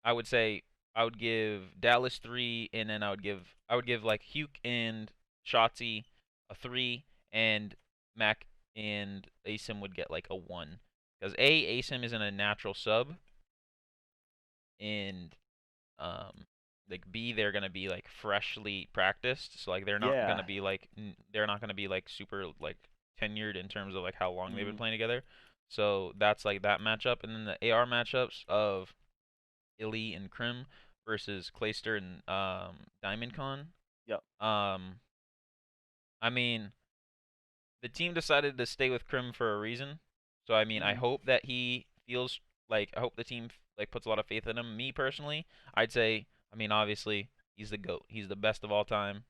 I would say I would give Dallas 3, and then I would give like Huke and Shotzi a 3, and Mac and Asim would get like a 1 because Asim isn't a natural sub, and um like B they're gonna be like freshly practiced, so like Yeah. they're not gonna be like super like tenured in terms of like how long they've been Mhm. playing together. So that's like that matchup, and then the AR matchups of Illy and Krim versus Clayster and Diamondcon. Yep. Um, I mean, the team decided to stay with Krim for a reason. So I mean, I Mhm. hope that he feels like I hope the team like puts a lot of faith in him. Me personally, I'd say, I mean, obviously he's the goat. He's the best of all time.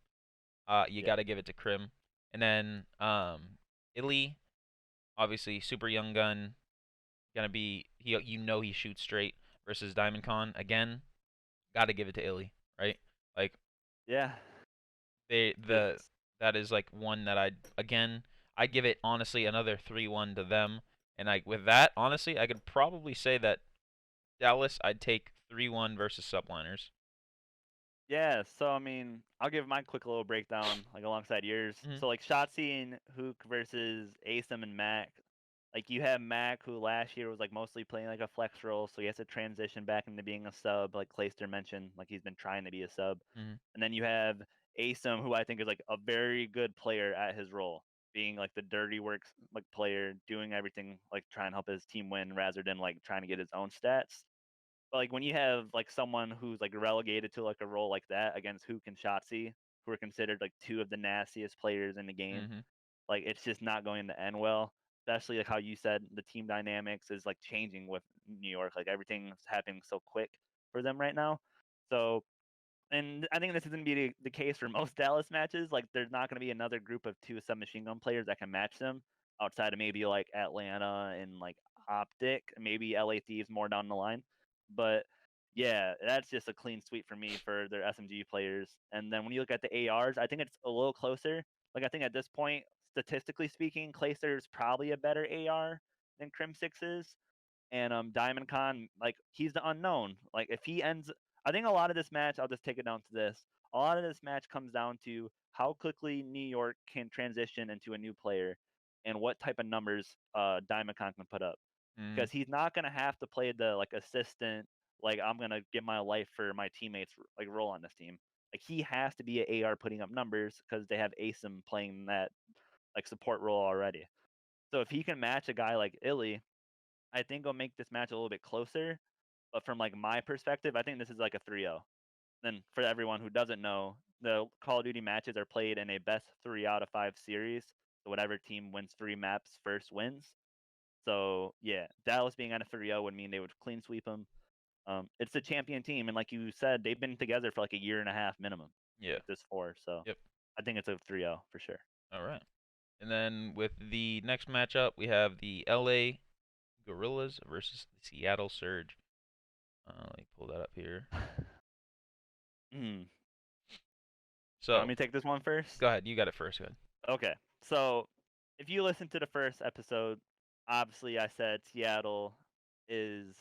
You Yeah. got to give it to Krim. And then Illy, obviously super young gun. gonna be he shoots straight versus Diamond Con again. Got to give it to Illy, right? Like Yeah. they Just the that is like one that I'd give it honestly another 3-1 to them. And like with that, honestly, I could probably say that Dallas I'd take 3-1 versus Subliners. yeah, so I mean, I'll give my quick little breakdown like alongside yours. Mhm. So like Shotzi and Hook versus Asem and Mac. Like you have Mac who last year was like mostly playing like a flex role, so he has to transition back into being a sub, like Clayster mentioned, like he's been trying to be a sub. Mhm. And then you have Asem, who I think is like a very good player at his role, being like the dirty works like player, doing everything like trying to help his team win rather than like trying to get his own stats. But like when you have like someone who's like relegated to like a role like that against Hook and Shotzi, who are considered like two of the nastiest players in the game, Mhm. like it's just not going to end well. Especially like how you said the team dynamics is like changing with New York. Like everything's happening so quick for them right now. So and I think this is going to be the case for most Dallas matches. Like, there's not going to be another group of two submachine gun players that can match them outside of maybe like Atlanta and like Optic, maybe LA Thieves more down the line. But yeah, that's just a clean sweep for me for their SMG players. And then when you look at the ARs, I think it's a little closer. Like, I think at this point, statistically speaking, Clayster is probably a better AR than Crim Six is, and Diamond Khan, like he's the unknown. Like if he ends, I think a lot of this match, I'll just take it down to this. A lot of this match comes down to how quickly New York can transition into a new player, and what type of numbers Diamond Khan can put up. Mhm. Because he's not gonna have to play the like assistant, like I'm gonna give my life for my teammates like role on this team. Like he has to be an AR putting up numbers because they have Asim playing that like support role already. So if he can match a guy like Illy, I think it'll make this match a little bit closer. But from like my perspective, I think this is like a 3-0. Then for everyone who doesn't know, the Call of Duty matches are played in a best 3 out of 5 series. So whatever team wins 3 maps first wins. So yeah, Dallas being at a 3-0 would mean they would clean sweep them. It's the champion team, and like you said, they've been together for like a year and a half minimum Yeah. with this 4. So Yep. I think it's a 3-0 for sure. All right. And then with the next matchup, we have the LA Gorillas versus the Seattle Surge. Let me pull that up here. Mm. You want So, me to take this one first? go ahead. You got it first. Go ahead. Okay. So if you listen to the first episode, obviously I said Seattle is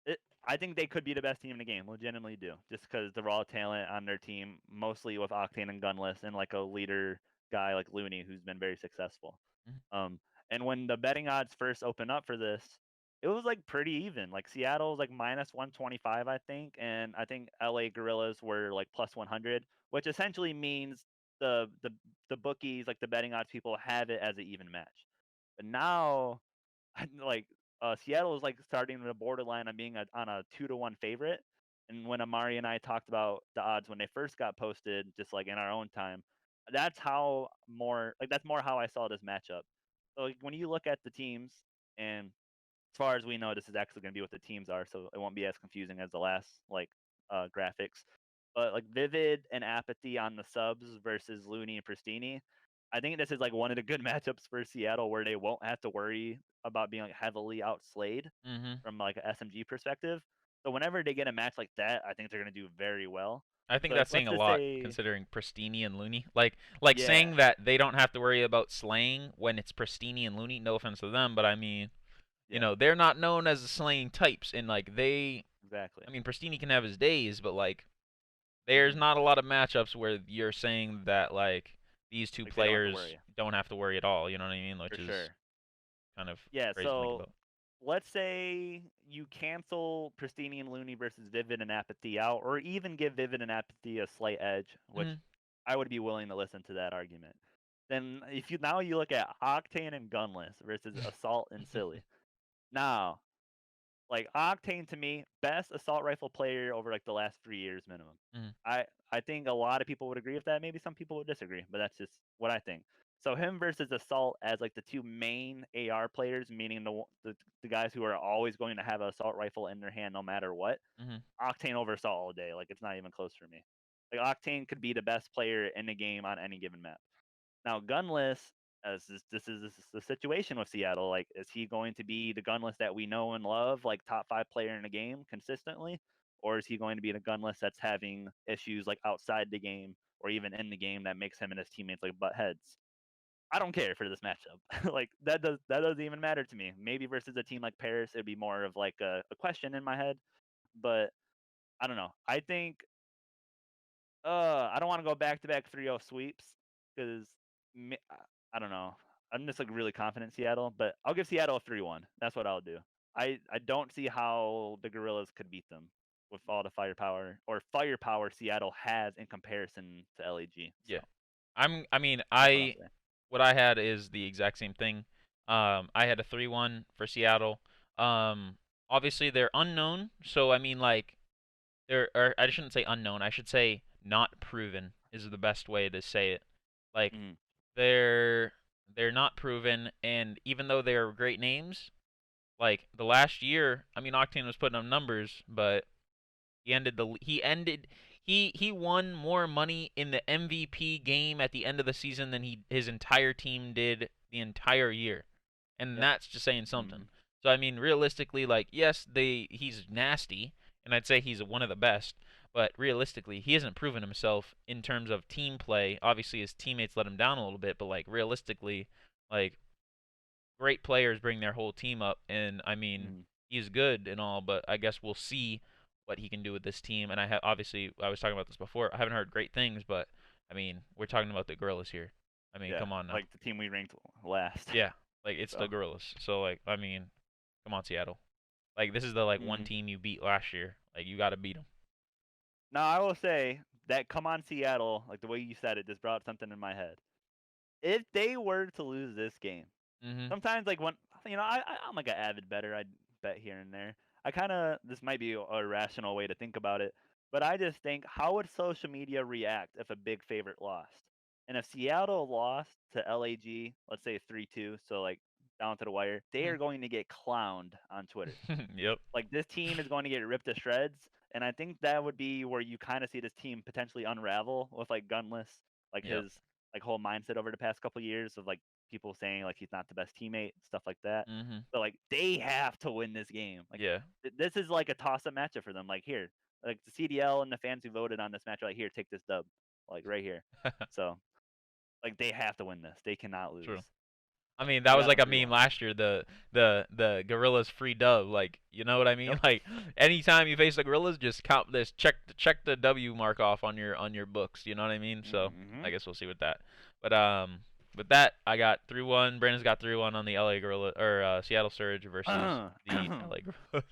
it, I think they could be the best team in the game. Legitimately do. Just because the raw talent on their team, mostly with Octane and Gunless and like a leader guy like Looney who's been very successful. Mhm. Um and when the betting odds first opened up for this, it was like pretty even. Like Seattle was like minus 125, I think, and I think LA Gorillas were like plus 100, which essentially means the bookies, like the betting odds people, have it as an even match. But now, like Seattle is like starting the borderline on being on a 2-1 favorite. And when Amari and I talked about the odds when they first got posted, just like in our own time, that's more how I saw this matchup. So like, when you look at the teams, and as far as we know, this is actually going to be what the teams are, so it won't be as confusing as the last like graphics. But like Vivid and Apathy on the subs versus Looney and Pristini, I think this is like one of the good matchups for Seattle where they won't have to worry about being like heavily outslayed Mhm. from like a SMG perspective. So whenever they get a match like that, I think they're going to do very well. I think So like, that's saying let's a just lot say, considering Pristini and Looney. Like yeah, saying that they don't have to worry about slaying when it's Pristini and Looney. No offense to them, but I mean, yeah, they're not known as the slaying types, and like they, exactly. I mean, Pristini can have his days, but like there's Hmm. not a lot of matchups where you're saying that like these two Like they don't have to players worry don't have to worry at all. You know what I mean? for Which is sure. kind of Yeah, crazy to think so about. let's say you cancel Pristini and Looney versus Vivid and Apathy out, or even give Vivid and Apathy a slight edge, which Mhm. I would be willing to listen to that argument. Then if you look at Octane and Gunless versus Assault and Silly. Now, like Octane to me, best assault rifle player over like the last 3 years minimum. Mhm. I think a lot of people would agree with that. Maybe some people would disagree, but that's just what I think. So him versus Assault as like the two main AR players, meaning the guys who are always going to have an assault rifle in their hand no matter what. Mhm. Octane over Assault all day. Like it's not even close for me. Like Octane could be the best player in the game on any given map. Now Gunless. as this is the situation with Seattle. Like, is he going to be the gunless that we know and love, like top 5 player in the game consistently, or is he going to be the gunless that's having issues like outside the game or even in the game that makes him and his teammates like butt heads? I don't care for this matchup. Like that doesn't even matter to me. Maybe versus a team like Paris, it'd be more of like a question in my head, but I don't know. I think I don't want to go back to back 3-0 sweeps because I don't know. I'm just like really confident in Seattle, but I'll give Seattle a 3-1. That's what I'll do. I don't see how the Gorillas could beat them with all the firepower Seattle has in comparison to LAG. Yeah. So I mean, that's what I'll say. what I had is the exact same thing. I had a 3-1 for Seattle. Obviously they're unknown, so I mean like or I shouldn't say unknown. I should say not proven is the best way to say it. Like Mm-hmm. they're they're not proven, and even though they're great names, like the last year, I mean Octane was putting up numbers, but he won more money in the MVP game at the end of the season than his entire team did the entire year. And Yep. that's just saying Mm-hmm. something. So I mean realistically, like yes, he's nasty and I'd say he's one of the best, but realistically, he hasn't proven himself in terms of team play. Obviously his teammates let him down a little bit, but like realistically, like great players bring their whole team up, and I mean Mm-hmm. he's good and all, but I guess we'll see what he can do with this team. And obviously I was talking about this before. I haven't heard great things, but I mean we're talking about the Gorillas here. I mean Yeah, come on now. like the team we ranked last. Yeah, like it's the So. Gorillas. So like I mean, come on Seattle. Like this is the like one Mm-hmm. team you beat last year. Like you got to beat them. Now I will say that come on Seattle, like the way you said it, just brought something in my head. If they were to lose this game, Mhm. sometimes like when I'm like an avid bettor, I bet here and there. I kind of this might be a rational way to think about it, but I just think how would social media react if a big favorite lost? And if Seattle lost to LAG, let's say 3-2, so like down to the wire, they Mhm. are going to get clowned on Twitter. Yep. Like this team is going to get ripped to shreds, and I think that would be where you kind of see this team potentially unravel with like Gunless, like Yep. his like whole mindset over the past couple years of like people saying like he's not the best teammate, stuff like that. Mhm. But like they have to win this game. Like Yeah. this is like a toss-up matchup for them. Like here, like the CDL and the fans who voted on this match are like here, take this dub, like right here. So like they have to win this. They cannot lose. True. I So mean, that I was got like them a three meme one. last year. The Gorillas free dub. Like, you know what I mean? Yep. Like, anytime you face the Gorillas, just count this. Check the W mark off on your books. You know what I mean? So I Mm-hmm. guess we'll see with that. But with that, I got 3-1. Brandon's got 3-1 on the LA Gorilla or Seattle Surge versus the LA Gorillas.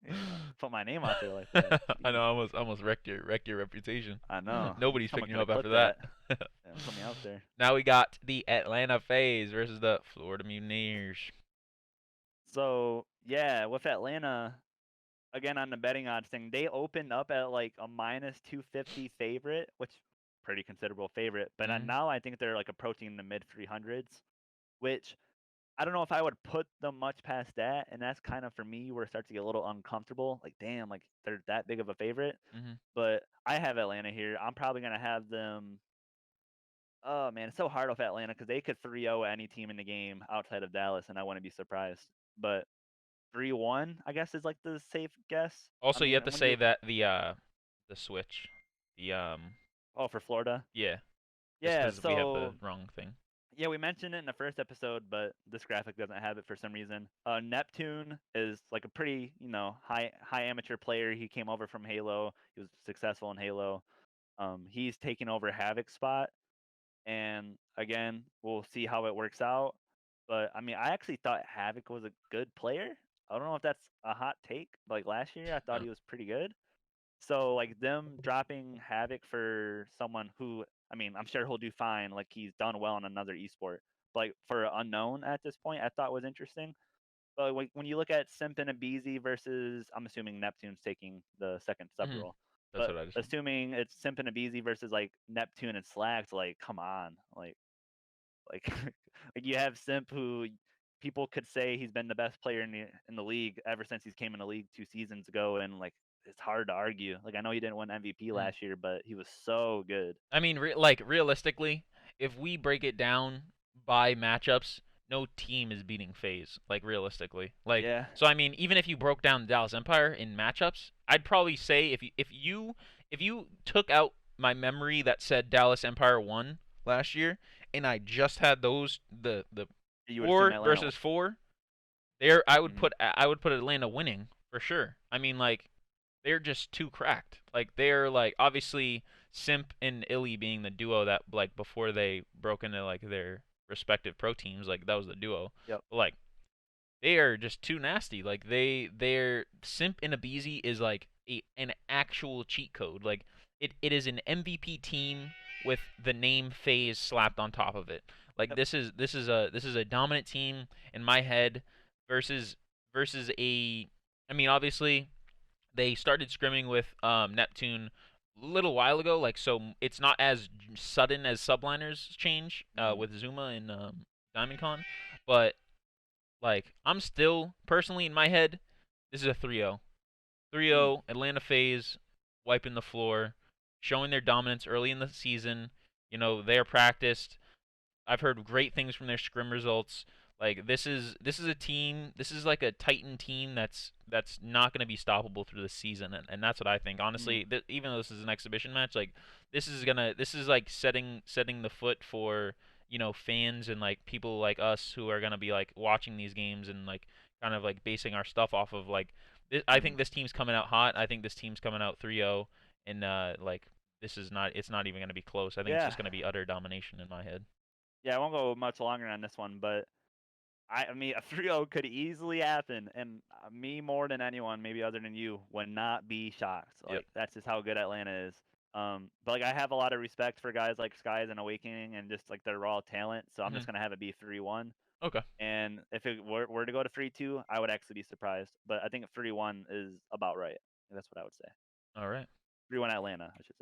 Yeah, put my name out there like that. I know, Jeez. I almost wrecked your reputation. I know. Nobody's Someone picking could you have up after clipped that. that. Yeah, put me out there. Now we got the Atlanta FaZe versus the Florida Mutineers. So yeah, with Atlanta again on the betting odds thing, they opened up at like a -250 favorite, which pretty considerable favorite. But Mm-hmm. now I think they're like approaching the mid 300s, which I don't know if I would put them much past that. And that's kind of for me where it starts to get a little uncomfortable. Like damn, like they're that big of a favorite. Mm-hmm. But I have Atlanta here. I'm probably gonna have them. Oh man, it's so hard with Atlanta because they could 3-0 any team in the game outside of Dallas, and I wouldn't be surprised. But 3-1, I guess, is like the safe guess. I Also, you mean, have to when say you that the switch, the for Florida, yeah, just yeah. because we have the So wrong thing. yeah, we mentioned it in the first episode, but this graphic doesn't have it for some reason. Neptune is like a pretty high amateur player. He came over from Halo. He was successful in Halo. He's taking over Havoc's spot. And again, we'll see how it works out. But I mean, I actually thought Havoc was a good player. I don't know if that's a hot take. Like last year, I thought Huh. he was pretty good. So like them dropping Havoc for someone who, I mean, I'm sure he'll do fine. Like he's done well in another esport. But like for an unknown at this point, I thought was interesting. But when you look at Simp and Abizi versus, I'm assuming Neptune's taking the second sub Mm-hmm. role. That's But what I just said. assuming it's Simp and Abizi versus like Neptune and Slacks, like come on, like like you have Simp who people could say he's been the best player in the league ever since he's came in the league 2 seasons ago, and like it's hard to argue. Like I know he didn't win MVP Mm. last year, but he was so good. I mean, like realistically, if we break it down by matchups, no team is beating FaZe, like realistically. Like Yeah. so I mean, even if you broke down the Dallas Empire in matchups, I'd probably say if you took out my memory that said Dallas Empire won last year and I just had those the You would assume 4 Atlanta. versus 4, there Mm-hmm. I would put Atlanta winning for sure. I mean like they're just too cracked. Like they're like obviously Simp and Illy being the duo that like before they broke into like their respective pro teams, like that was the duo. Yep. But like they are just too nasty. Like their Simp and Abizi is like an actual cheat code. Like it is an MVP team with the name FaZe slapped on top of it. Like Yep. this is a dominant team in my head versus versus a I mean obviously they started scrimming with Neptune a little while ago, like so it's not as sudden as Subliners change Mm-hmm. with Zooma and DiamondCon, but like I'm still personally in my head, this is a 3-0. Mm. 3-0 Atlanta FaZe wiping the floor, showing their dominance early in the season. You know they're practiced. I've heard great things from their scrim results. Like this is a team. This is like a Titan team that's not going to be stoppable through the season, and that's what I think. Mm. Honestly, even though this is an exhibition match, like this is like setting the foot for fans and like people like us who are gonna be like watching these games and like kind of like basing our stuff off of like. I Mm. think this team's coming out hot. I think this team's coming out 3-0, and like this is not. It's not even gonna be close. I think it's Yeah. just gonna be utter domination in my head. Yeah. I won't go much longer on this one, but I mean, a 3-0 could easily happen, and me more than anyone, maybe other than you, would not be shocked. Yep. Like that's just how good Atlanta is. But like I have a lot of respect for guys like Skies and Awakening and just like their raw talent. So I'm Hmm. just gonna have it be 3-1. Okay. And if it were to go to 3-2, I would actually be surprised. But I think 3-1 is about right. That's what I would say. All right. 3-1 Atlanta, I should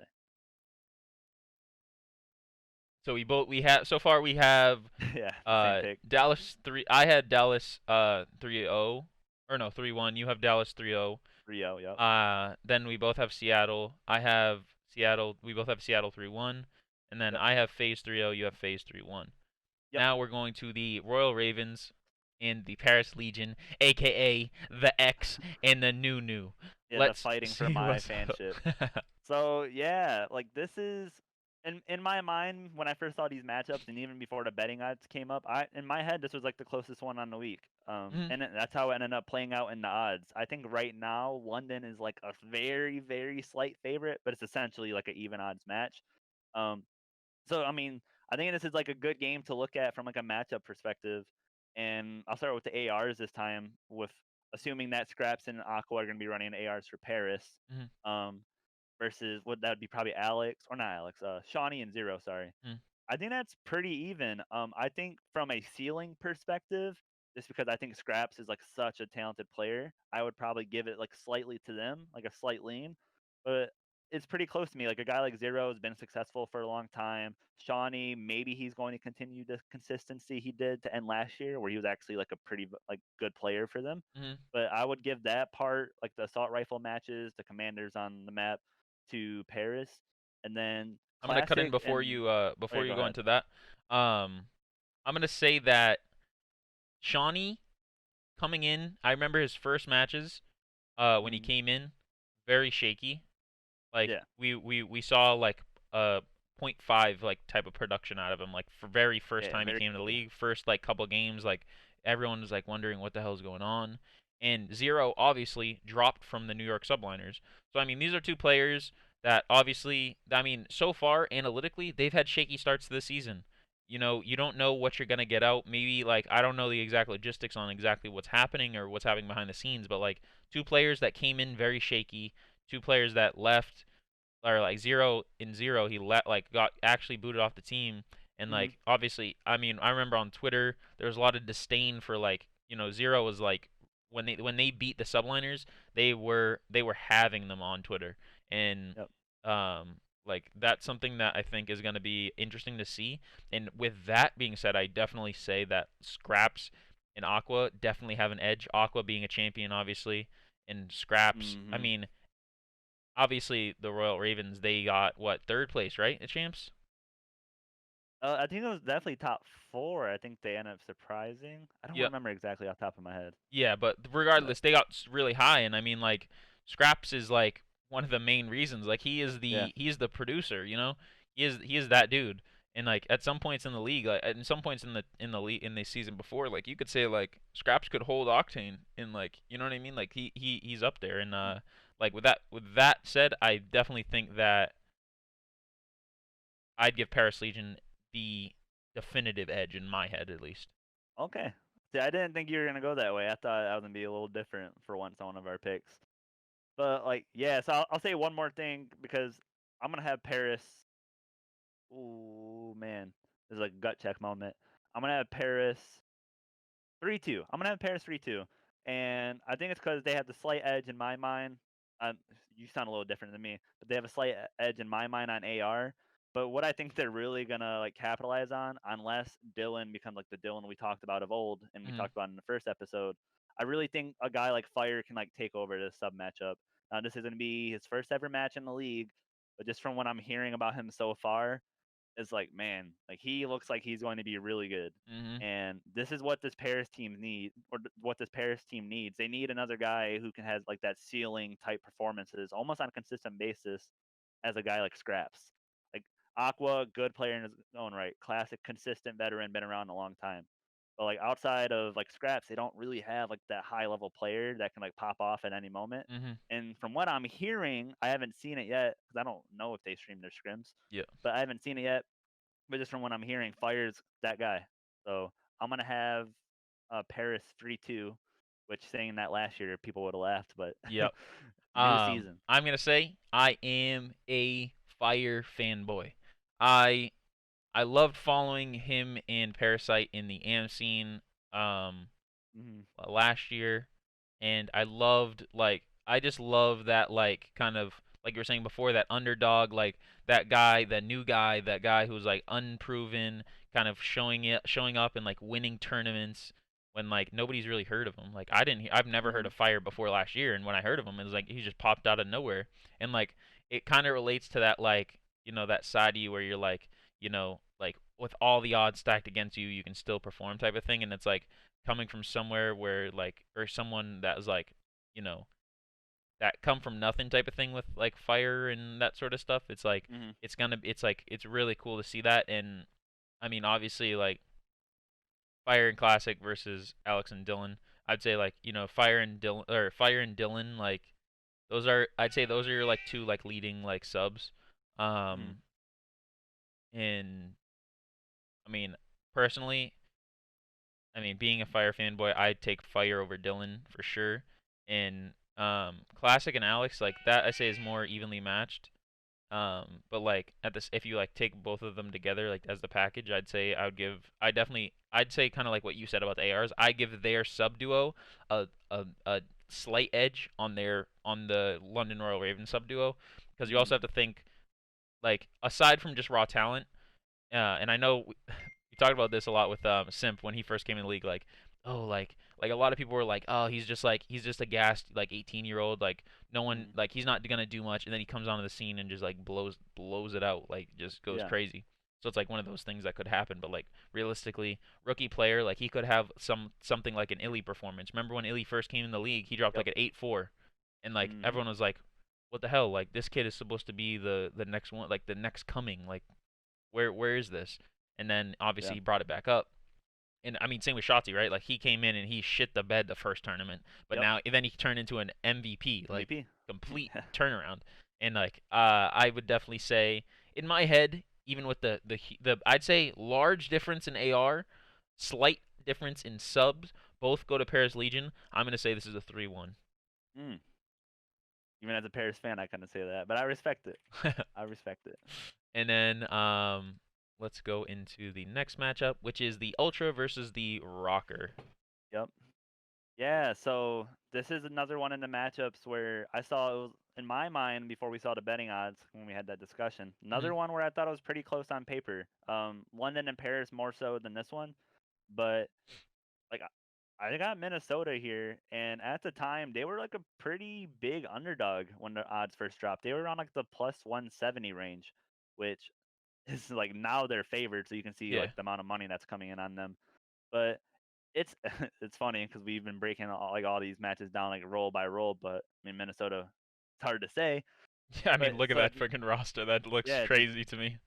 So we have so far we have say. Yeah, the same pick. Dallas 3. I had Dallas 3-0 or no 3-1. You have Dallas 3-0. 3-0, yep. Then we both have Seattle. I have Seattle. We both have Seattle 3-1, and then Yep. I have FaZe 3-0. You have FaZe 3-1. Yep. Now we're going to the Royal Ravens and the Paris Legion, aka the X and the New. Yeah, the Let's fighting for see my what's fanship. up. So yeah, like this is in my mind when I first saw these matchups and even before the betting odds came up, I in my head this was like the closest one on the week. Mhm. That's how it ended up playing out in the odds. I think right now London is like a very very slight favorite, but it's essentially like an even odds match. Um, so I mean, I think this is like a good game to look at from like a matchup perspective. And I'll start with the ARs this time, with assuming that Scraps and Aqua are going to be running ARs for Paris. Mhm. Um, versus what that would be probably Alex or not Alex, Shawnee and Zero. Sorry. Mhm. I think that's pretty even. I think from a ceiling perspective, just because I think Scraps is like such a talented player, I would probably give it like slightly to them, like a slight lean. But it's pretty close to me. Like a guy like Zero has been successful for a long time. Shawnee, maybe he's going to continue the consistency he did to end last year, where he was actually like a pretty like good player for them. Mhm. But I would give that part, like the assault rifle matches, the commanders on the map, to Paris, and then I'm gonna cut in classic and oh yeah, before you go go ahead. into that. I'm gonna say that Shawnee coming in. I remember his first matches. When he Mm, came in, very shaky. Like yeah, we saw like a point 0.5 like type of production out of him. Like for very first yeah, time he very came to the shaky. league, first like couple games, like everyone was like wondering what the hell's going on. And Zero obviously dropped from the New York Subliners. So I mean these are two players that obviously I mean so far analytically they've had shaky starts to the season. You don't know what you're gonna get out. Maybe like I don't know the exact logistics on exactly what's happening or what's happening behind the scenes, but like two players that came in very shaky, two players that left or like 0 in 0 he let like got actually booted off the team and Hmm. like obviously I mean I remember on Twitter there was a lot of disdain for like 0 was like when they beat the Subliners they were having them on Twitter and Yep. like that's something that I think is going to be interesting to see. And with that being said, I definitely say that Scraps and Aqua definitely have an edge. Aqua being a champion obviously and Scraps I Hmm. mean obviously the Royal Ravens they got what third place right at champs. I think it was definitely top 4. I think they ended up surprising. I don't Yeah, remember exactly off the top of my head. yeah, but But regardless, they got really high, and I mean, like, Scraps is like one of the main reasons. Like, yeah. he's the producer, you know, he is that dude. And like at some points in the league, like at some points in the league in the season before, like you could say like Scraps could hold Octane, and like you know what I mean. Like he's up there, and like with that said, I definitely think that I'd give Paris Legion the definitive edge in my head, at least. Okay. See, I didn't think you were gonna go that way. I thought I was gonna be a little different for once on one of our picks. But like, yeah. So I'll say one more thing because I'm gonna have Paris. Ooh man, this is like a gut check moment. I'm gonna have Paris 3-2. I'm gonna have Paris 3-2, and I think it's because they have the slight edge in my mind. You sound a little different than me, but they have a slight edge in my mind on AR. But what I think they're really gonna like capitalize on, unless Dylan becomes like the Dylan we talked about of old, and we Hmm. talked about in the first episode, I really think a guy like Fire can like take over this sub matchup. Now this is gonna be his first ever match in the league, but just from what I'm hearing about him so far, is like, man, like he looks like he's going to be really good. Hmm. And this is what this Paris team need, or what this Paris team needs. They need another guy who can has like that ceiling type performances almost on a consistent basis as a guy like Scraps. Like Aqua, good player in his own right, classic, consistent veteran, been around a long time. But like outside of like Scraps, they don't really have like that high level player that can like pop off at any moment. Hmm. And from what I'm hearing, I haven't seen it yet because I don't know if they stream their scrims, Yeah. but I haven't seen it yet. But just from what I'm hearing, Fire's that guy. So I'm gonna have Paris 3-2, which saying that last year people would have laughed, but Yep. new season. I'm gonna say I am a Fire fanboy. I I loved following him and Parasite in the AM scene um Hmm. last year, and I just love that like kind of like you were saying before, that underdog, like that guy, that new guy, that guy who's like unproven, kind of showing up and like winning tournaments when like nobody's really heard of him. Like I've never heard Hmm. of Fire before last year, and when I heard of him, it was like he just popped out of nowhere, and like it kind of relates to that, like that side of you where you're like like with all the odds stacked against you, you can still perform type of thing, and it's like coming from somewhere where like or someone that was like you know that come from nothing type of thing with like Fire and that sort of stuff. It's like Hmm. it's really cool to see that. And I mean obviously like Fire and Classic versus Alex and Dylan, I'd say like Fire and Dylan, like I'd say those are your like two like leading like subs. Hmm. um and I mean personally, I mean, being a Fire fanboy, I'd take Fire over Dylan for sure. And Classic and Alex, like that, I say is more evenly matched. But like if you like take both of them together, like as the package, I'd say kind of like what you said about the ARs. I give their sub duo a slight edge on the London Royal Raven sub duo, because you Hmm. also have to think like aside from just raw talent, and I know we talked about this a lot with Simp when he first came in the league. Like, oh, like a lot of people were like, oh, he's just a gassed like 18-year-old. Like no one Hmm. like he's not gonna do much, and then he comes onto the scene and just like blows it out, like just goes Yeah. crazy. So it's like one of those things that could happen, but like realistically, rookie player, like he could have something like an Illy performance. Remember when Illy first came in the league, he dropped Yep. like an 8-4, and like Hmm. everyone was like, what the hell? Like this kid is supposed to be the next one, like the next coming. Like where is this? And then obviously Yeah. he brought it back up. And I mean, same with Shotzi, right? Like he came in and he shit the bed the first tournament, but Yep. now then he turned into an MVP, like MVP. complete turnaround. And like I would definitely say in my head, even with the I'd say large difference in AR, slight difference in subs, both go to Paris Legion. I'm gonna say this is a 3-1. Mm. Even as a Paris fan, I kind of say that, but I respect it. I respect it. And then let's go into the next matchup, which is the Ultra versus the Rocker. Yep. Yeah, so this is another one in the matchups where I saw it was in my mind before we saw the betting odds when we had that discussion. Hmm. Another one where I thought it was pretty close on paper. London and Paris more so than this one, but like I got Minnesota here, and at the time they were like a pretty big underdog when the odds first dropped. They were on like the plus 170 range, which is like now they're favored, so you can see Yeah. like the amount of money that's coming in on them. But it's it's funny because we've been breaking all these matches down like roll by roll. But I mean Minnesota, it's hard to say. Yeah, I But mean, look at so that freaking roster. That looks yeah, just crazy to me.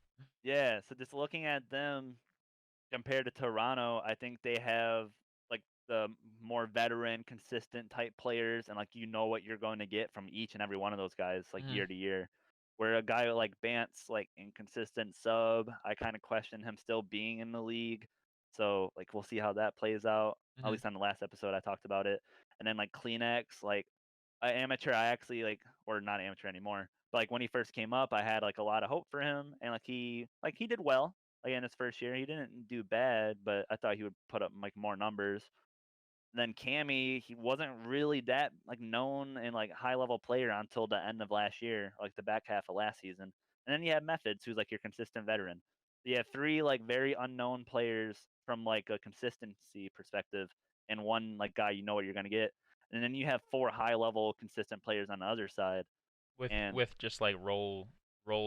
yeah. So just looking at them compared to Toronto, I think they have like the more veteran, consistent type players, and like you know what you're going to get from each and every one of those guys, like Mhm. year to year. Where a guy like Bance, like inconsistent sub, I kind of question him still being in the league. So like we'll see how that plays out. At Mhm. least on the last episode, I talked about it. And then like Kleenex, like amateur, I actually like, or not amateur anymore. But like when he first came up, I had like a lot of hope for him, and like he did well. Like in his first year, he didn't do bad, but I thought he would put up like more numbers. Then Cammy, he wasn't really that like known and like high level player until the end of last year, like the back half of last season. And then you have Methods, who's like your consistent veteran. So you have three like very unknown players from like a consistency perspective, and one like guy you know what you're gonna get. And then you have four high level consistent players on the other side. And With just like roll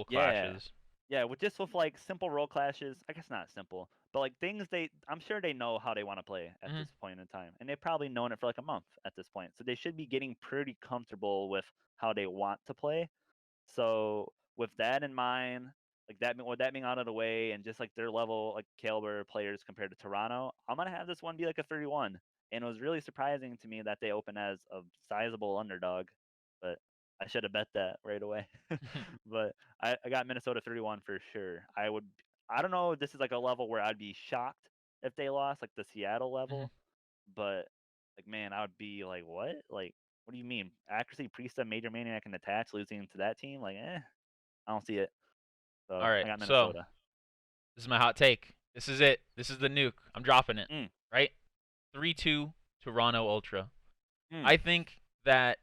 yeah, clashes. yeah, with like simple role clashes, I guess not simple, but like things I'm sure they know how they want to play at Mhm. this point in time, and they've probably known it for like a month at this point, so they should be getting pretty comfortable with how they want to play. So with that in mind, like with that being out of the way, and just like their level, like caliber players compared to Toronto, I'm gonna have this one be like a 31. And it was really surprising to me that they open as a sizable underdog, but I should have bet that right away. But I got Minnesota 31 for sure. I don't know if this is like a level where I'd be shocked if they lost, like the Seattle Mhm. level, but like man, I would be like, what? Like, what do you mean? Accuracy, Priesta, Major Maniac, and Attach losing to that team? Like, I don't see it. So All I right. got So, Minnesota. this is my hot take. This is it. This is the nuke. I'm dropping it. Mm, Right? 3-2 Toronto Ultra. mm, I think that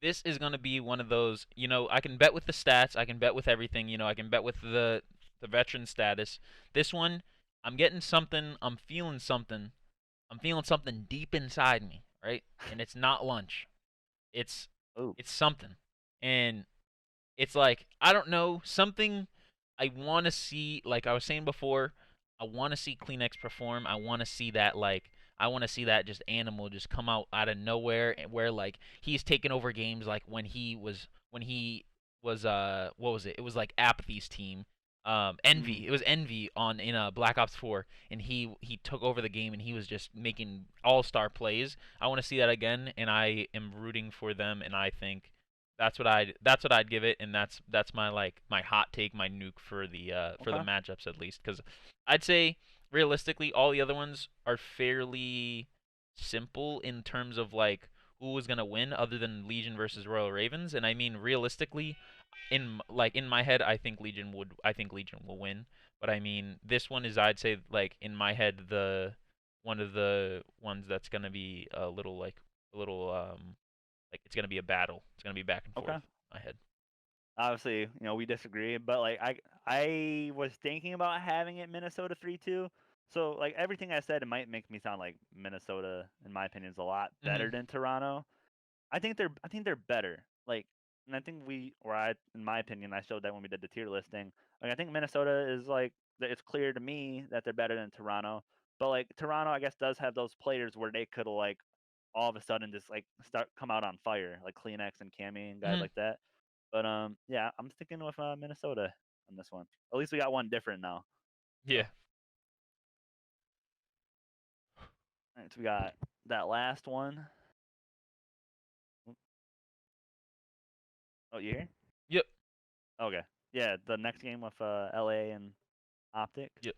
this is going to be one of those, I can bet with the stats, I can bet with everything, I can bet with the veteran status. This one, I'm getting something, I'm feeling something. I'm feeling something deep inside me, right? And it's not lunch. It's ooh, it's something. And it's like, I don't know, something I want to see, like I was saying before, I want to see Kleenex perform. I want to see that, like, I want to see that just animal just come out of nowhere, where like he's taken over games, like when he was what was it? It was like Apathy's team. mm, Envy. It was Envy on in Black Ops 4, and he took over the game and he was just making all-star plays. I want to see that again, and I am rooting for them, and I think that's what I'd give it, and that's my like my hot take, my nuke for the okay, matchups at least, because I'd say realistically all the other ones are fairly simple in terms of like who was gonna win, other than Legion versus Royal Ravens, and I mean realistically, in my head, I think Legion will win, but I mean this one is, I'd say, like in my head, the one of the ones that's gonna be a little like it's gonna be a battle. It's gonna be back and forth okay. in my head. Obviously, we disagree, but like I was thinking about having it Minnesota 3-2. So like everything I said, it might make me sound like Minnesota, in my opinion, is a lot Mhm. better than Toronto. I think they're better. Like, and I think in my opinion, I showed that when we did the tier listing. Like, I think Minnesota is like it's clear to me that they're better than Toronto. But like Toronto, I guess does have those players where they could like all of a sudden just like start come out on fire, like Kleenex and Cammy and guys Mhm. like that. But yeah, I'm sticking with Minnesota on this one. At least we got one different now. So, Yeah. all right, so we got that last one. Oh, you here? Yep. Okay. Yeah, the next game with LA and Optic. Yep.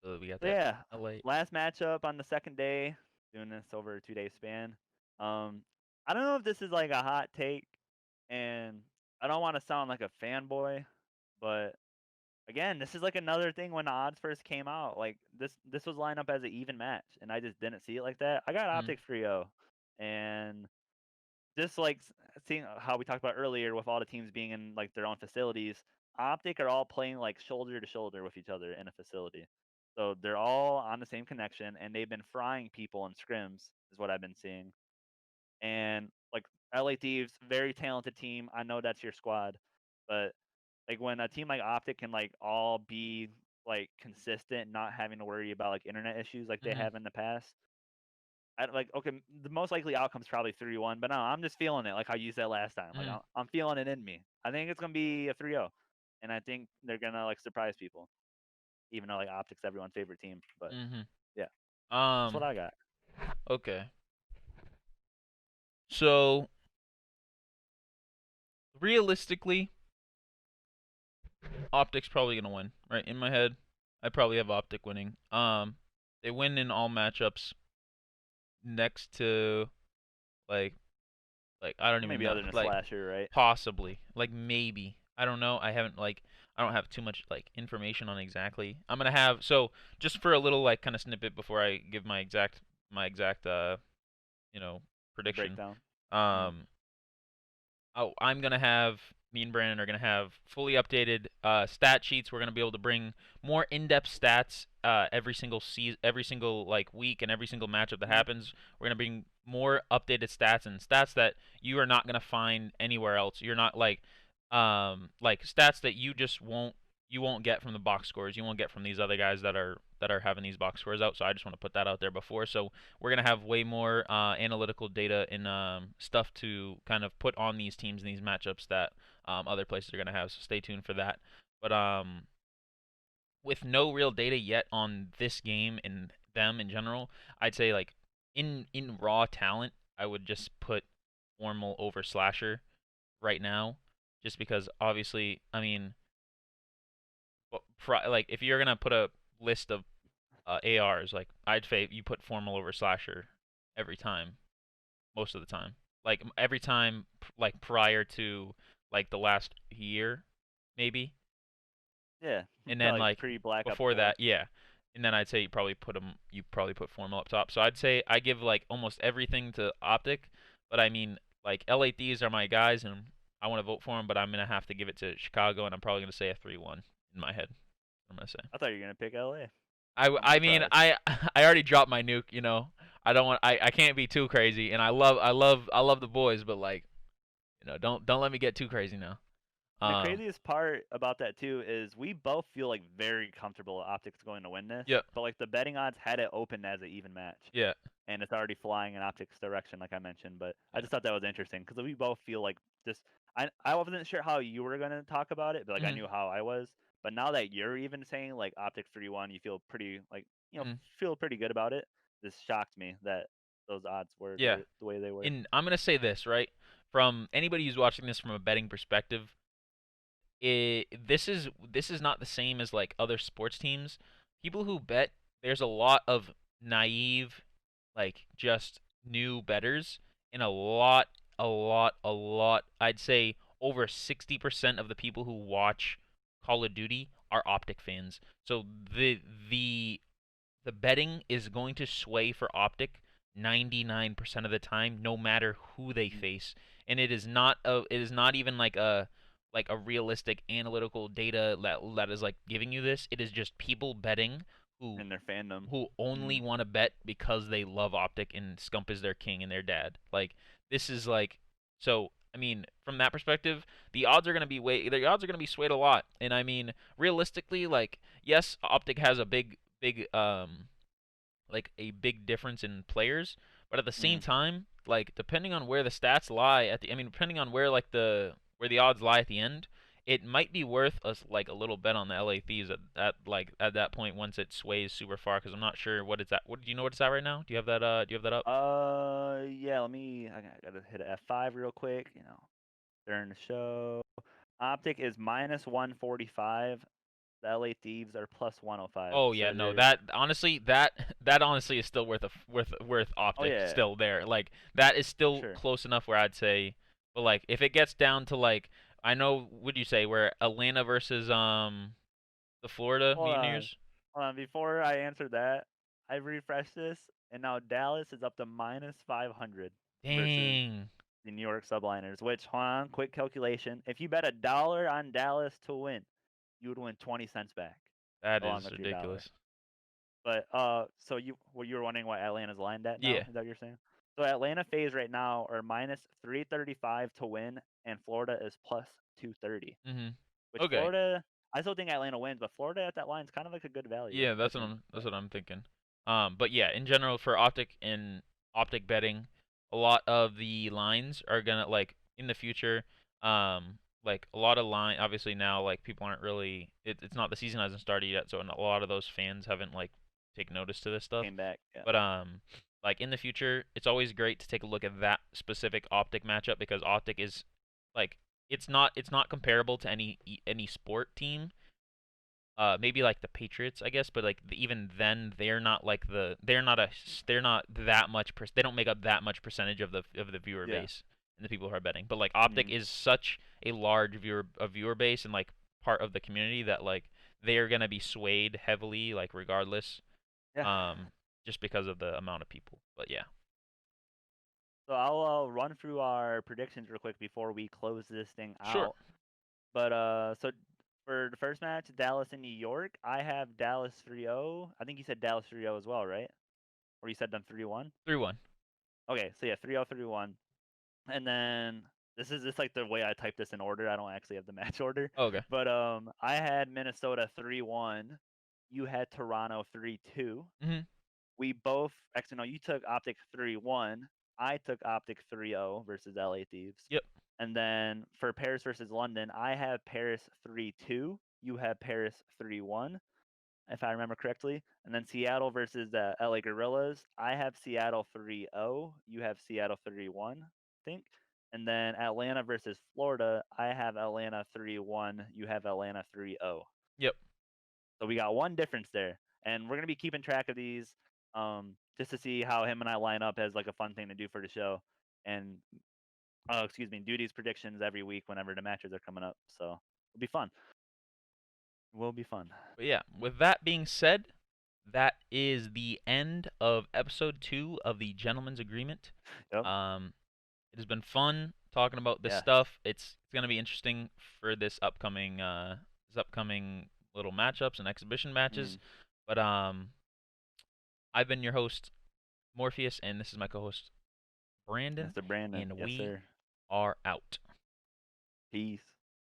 So we got So that yeah, LA. last matchup on the second day. Doing this over a 2-day span. Um, I don't know if this is like a hot take, and I don't want to sound like a fanboy, but again, this is like another thing when the odds first came out. Like this was lined up as an even match, and I just didn't see it like that. I got Mhm. Optic 3-0, and just like seeing how we talked about earlier with all the teams being in like their own facilities, Optic are all playing like shoulder to shoulder with each other in a facility. So they're all on the same connection, and they've been frying people in scrims, is what I've been seeing. And like LA Thieves, very talented team. I know that's your squad, but Like when a team like Optic can like all be like consistent, not having to worry about like internet issues like they Mhm. have in the past. I like okay, the most likely outcome's probably 3-1, but no, I'm just feeling it like how you said last time. Like Mhm. I'm feeling it in me. I think it's gonna be a 3-0, and I think they're gonna like surprise people, even though like Optic's everyone's favorite team. But Mhm. yeah, that's what Um. I got. Okay. So realistically, Optic's probably gonna win. Right in my head, I probably have Optic winning. They win in all matchups next to like I don't even Maybe know, other than like Slasher, right? possibly, like maybe. I don't know. I don't have too much like information on exactly. I'm gonna have so just for a little like kind of snippet before I give my exact you know prediction. Breakdown. Mm. Um, I'm gonna have me and Brandon are gonna have fully updated stat sheets. We're gonna be able to bring more in-depth stats every single every single like week, and every single matchup that Mm. happens. We're gonna bring more updated stats and stats that you are not gonna find anywhere else. You're not like stats that you won't get from the box scores. You won't get from these other guys that are having these box scores out. So I just want to put that out there before. So we're gonna have way more analytical data and stuff to kind of put on these teams and these matchups that other places are gonna have. So stay tuned for that. But with no real data yet on this game and them in general, I'd say like in raw talent, I would just put Formal over Slasher right now, just because obviously, I mean, like if you're gonna put a list of ARs, like I'd say you put Formal over Slasher every time, most of the time. Like every time, like prior to like the last year, maybe, Yeah, and then like like pre-Black Ops before 4. that, yeah. And then I'd say you probably put Formal up top. So I'd say I give like almost everything to Optic, but I mean like LA Thieves are my guys, and I want to vote for them, but I'm gonna have to give it to Chicago, and I'm probably gonna say a 3-1 in my head. I'm gonna say. I thought you were gonna pick LA. I'm I mean surprised. I already dropped my nuke. I don't want I can't be too crazy, and I love the boys, but like don't let me get too crazy now. And the Um craziest part about that too is we both feel like very comfortable Optic's going to win this, yeah but like the betting odds had it open as an even match, yeah and it's already flying in Optic's direction, like I mentioned. But I yeah. just thought that was interesting because we both feel like just I wasn't sure how you were gonna talk about it, but like I hmm knew how I was. But now that you're even saying like Optic's 3-1, you feel pretty like hmm feel pretty good about it. This shocked me that those odds were yeah. the way they were. And I'm gonna say this right from anybody who's watching this from a betting perspective. This is not the same as like other sports teams. People who bet, there's a lot of naive, like just new betters, and a lot. I'd say over 60% of the people who watch Call of Duty are Optic fans. So the the betting is going to sway for Optic 99% of the time, no matter who they Mm. face. And it is not even like a realistic analytical data that is like giving you this. It is just people betting who In their fandom. who only Mm. want to bet because they love Optic and Scump is their king and their dad. Like this is like so. I mean, from that perspective, the odds are gonna be swayed a lot. And I mean, realistically, like yes, Optic has a big like a big difference in players, but at the same Mm. time, like depending on where the stats lie at the I mean depending on where like the odds lie at the end, it might be worth us like a little bet on the LA Thieves at that point once it sways super far because I'm not sure what it's at. What do you know what it's at right now? Do you have that up? Yeah. I gotta hit a F5 real quick. During the show, Optic is minus 145. The LA Thieves are plus 105. Oh yeah, So no. they're. That honestly is still worth Oh Optic yeah, still there. Like that is for still sure. close enough where I'd say, but like if it gets down to like I know, would you say where Atlanta versus the Florida Hold on, Mutineers? hold on. Before I answer that, I refreshed this, and now Dallas is up to minus 500 versus Dang, the New York Subliners. Which, hold on, quick calculation. If you bet $1 on Dallas to win, you would win 20 cents back, that along is with your dollar. ridiculous. But so you were wondering what Atlanta's lined at now? Yeah. Is that what you're saying? So Atlanta phase right now are minus 335 to win, and Florida is plus 230. Mhm. which Okay. Florida, I still think Atlanta wins, but Florida at that line is kind of like a good value, Yeah, in my opinion. that's what I'm thinking. But yeah, in general for optic betting, a lot of the lines are gonna like in the future, like a lot of line. Obviously now like people aren't really. It's not the season hasn't started yet, so a lot of those fans haven't like taken notice to this stuff. Came back, yeah. But like in the future, it's always great to take a look at that specific optic matchup because optic is like it's not comparable to any sport team, maybe like the Patriots, I guess, but like even then they're not like they're not that much they don't make up that much percentage of the viewer Yeah. base and the people who are betting. But like Optic Mm. is such a large viewer base and like part of the community that like they are gonna be swayed heavily like regardless, Yeah. um, just because of the amount of people. But yeah, So I'll run through our predictions real quick before we close this thing sure, out. But so for the first match, Dallas and New York, I have Dallas 3-0. I think you said Dallas 3-0 as well, right? Or you said them 3-1? 3-1. Okay, so yeah, 3-0, 3-1. And then this is just like the way I type this in order. I don't actually have the match order. Okay. But I had Minnesota 3-1. You had Toronto 3-2. Mhm. We both actually no, you took Optic 3-1. I took Optic 3-0 versus LA Thieves. Yep. And then for Paris versus London, I have Paris 3-2. You have Paris 3-1, if I remember correctly. And then Seattle versus the LA Gorillas, I have Seattle 3-0. You have Seattle 3-1, I think. And then Atlanta versus Florida, I have Atlanta 3-1. You have Atlanta 3-0. Yep. So we got one difference there, and we're gonna be keeping track of these, just to see how him and I line up as like a fun thing to do for the show, and excuse me, do these predictions every week whenever the matches are coming up. So it'll be fun. Will be fun. But yeah, with that being said, that is the end of episode 2 of the Gentleman's Agreement. Yep. Um, it has been fun talking about this Yeah. stuff. It's gonna be interesting for this upcoming little matchups and exhibition matches. Mm. But I've been your host Morpheus, and this is my co-host Brandon, Mr. Brandon. and Yes, we sir. are out. Peace.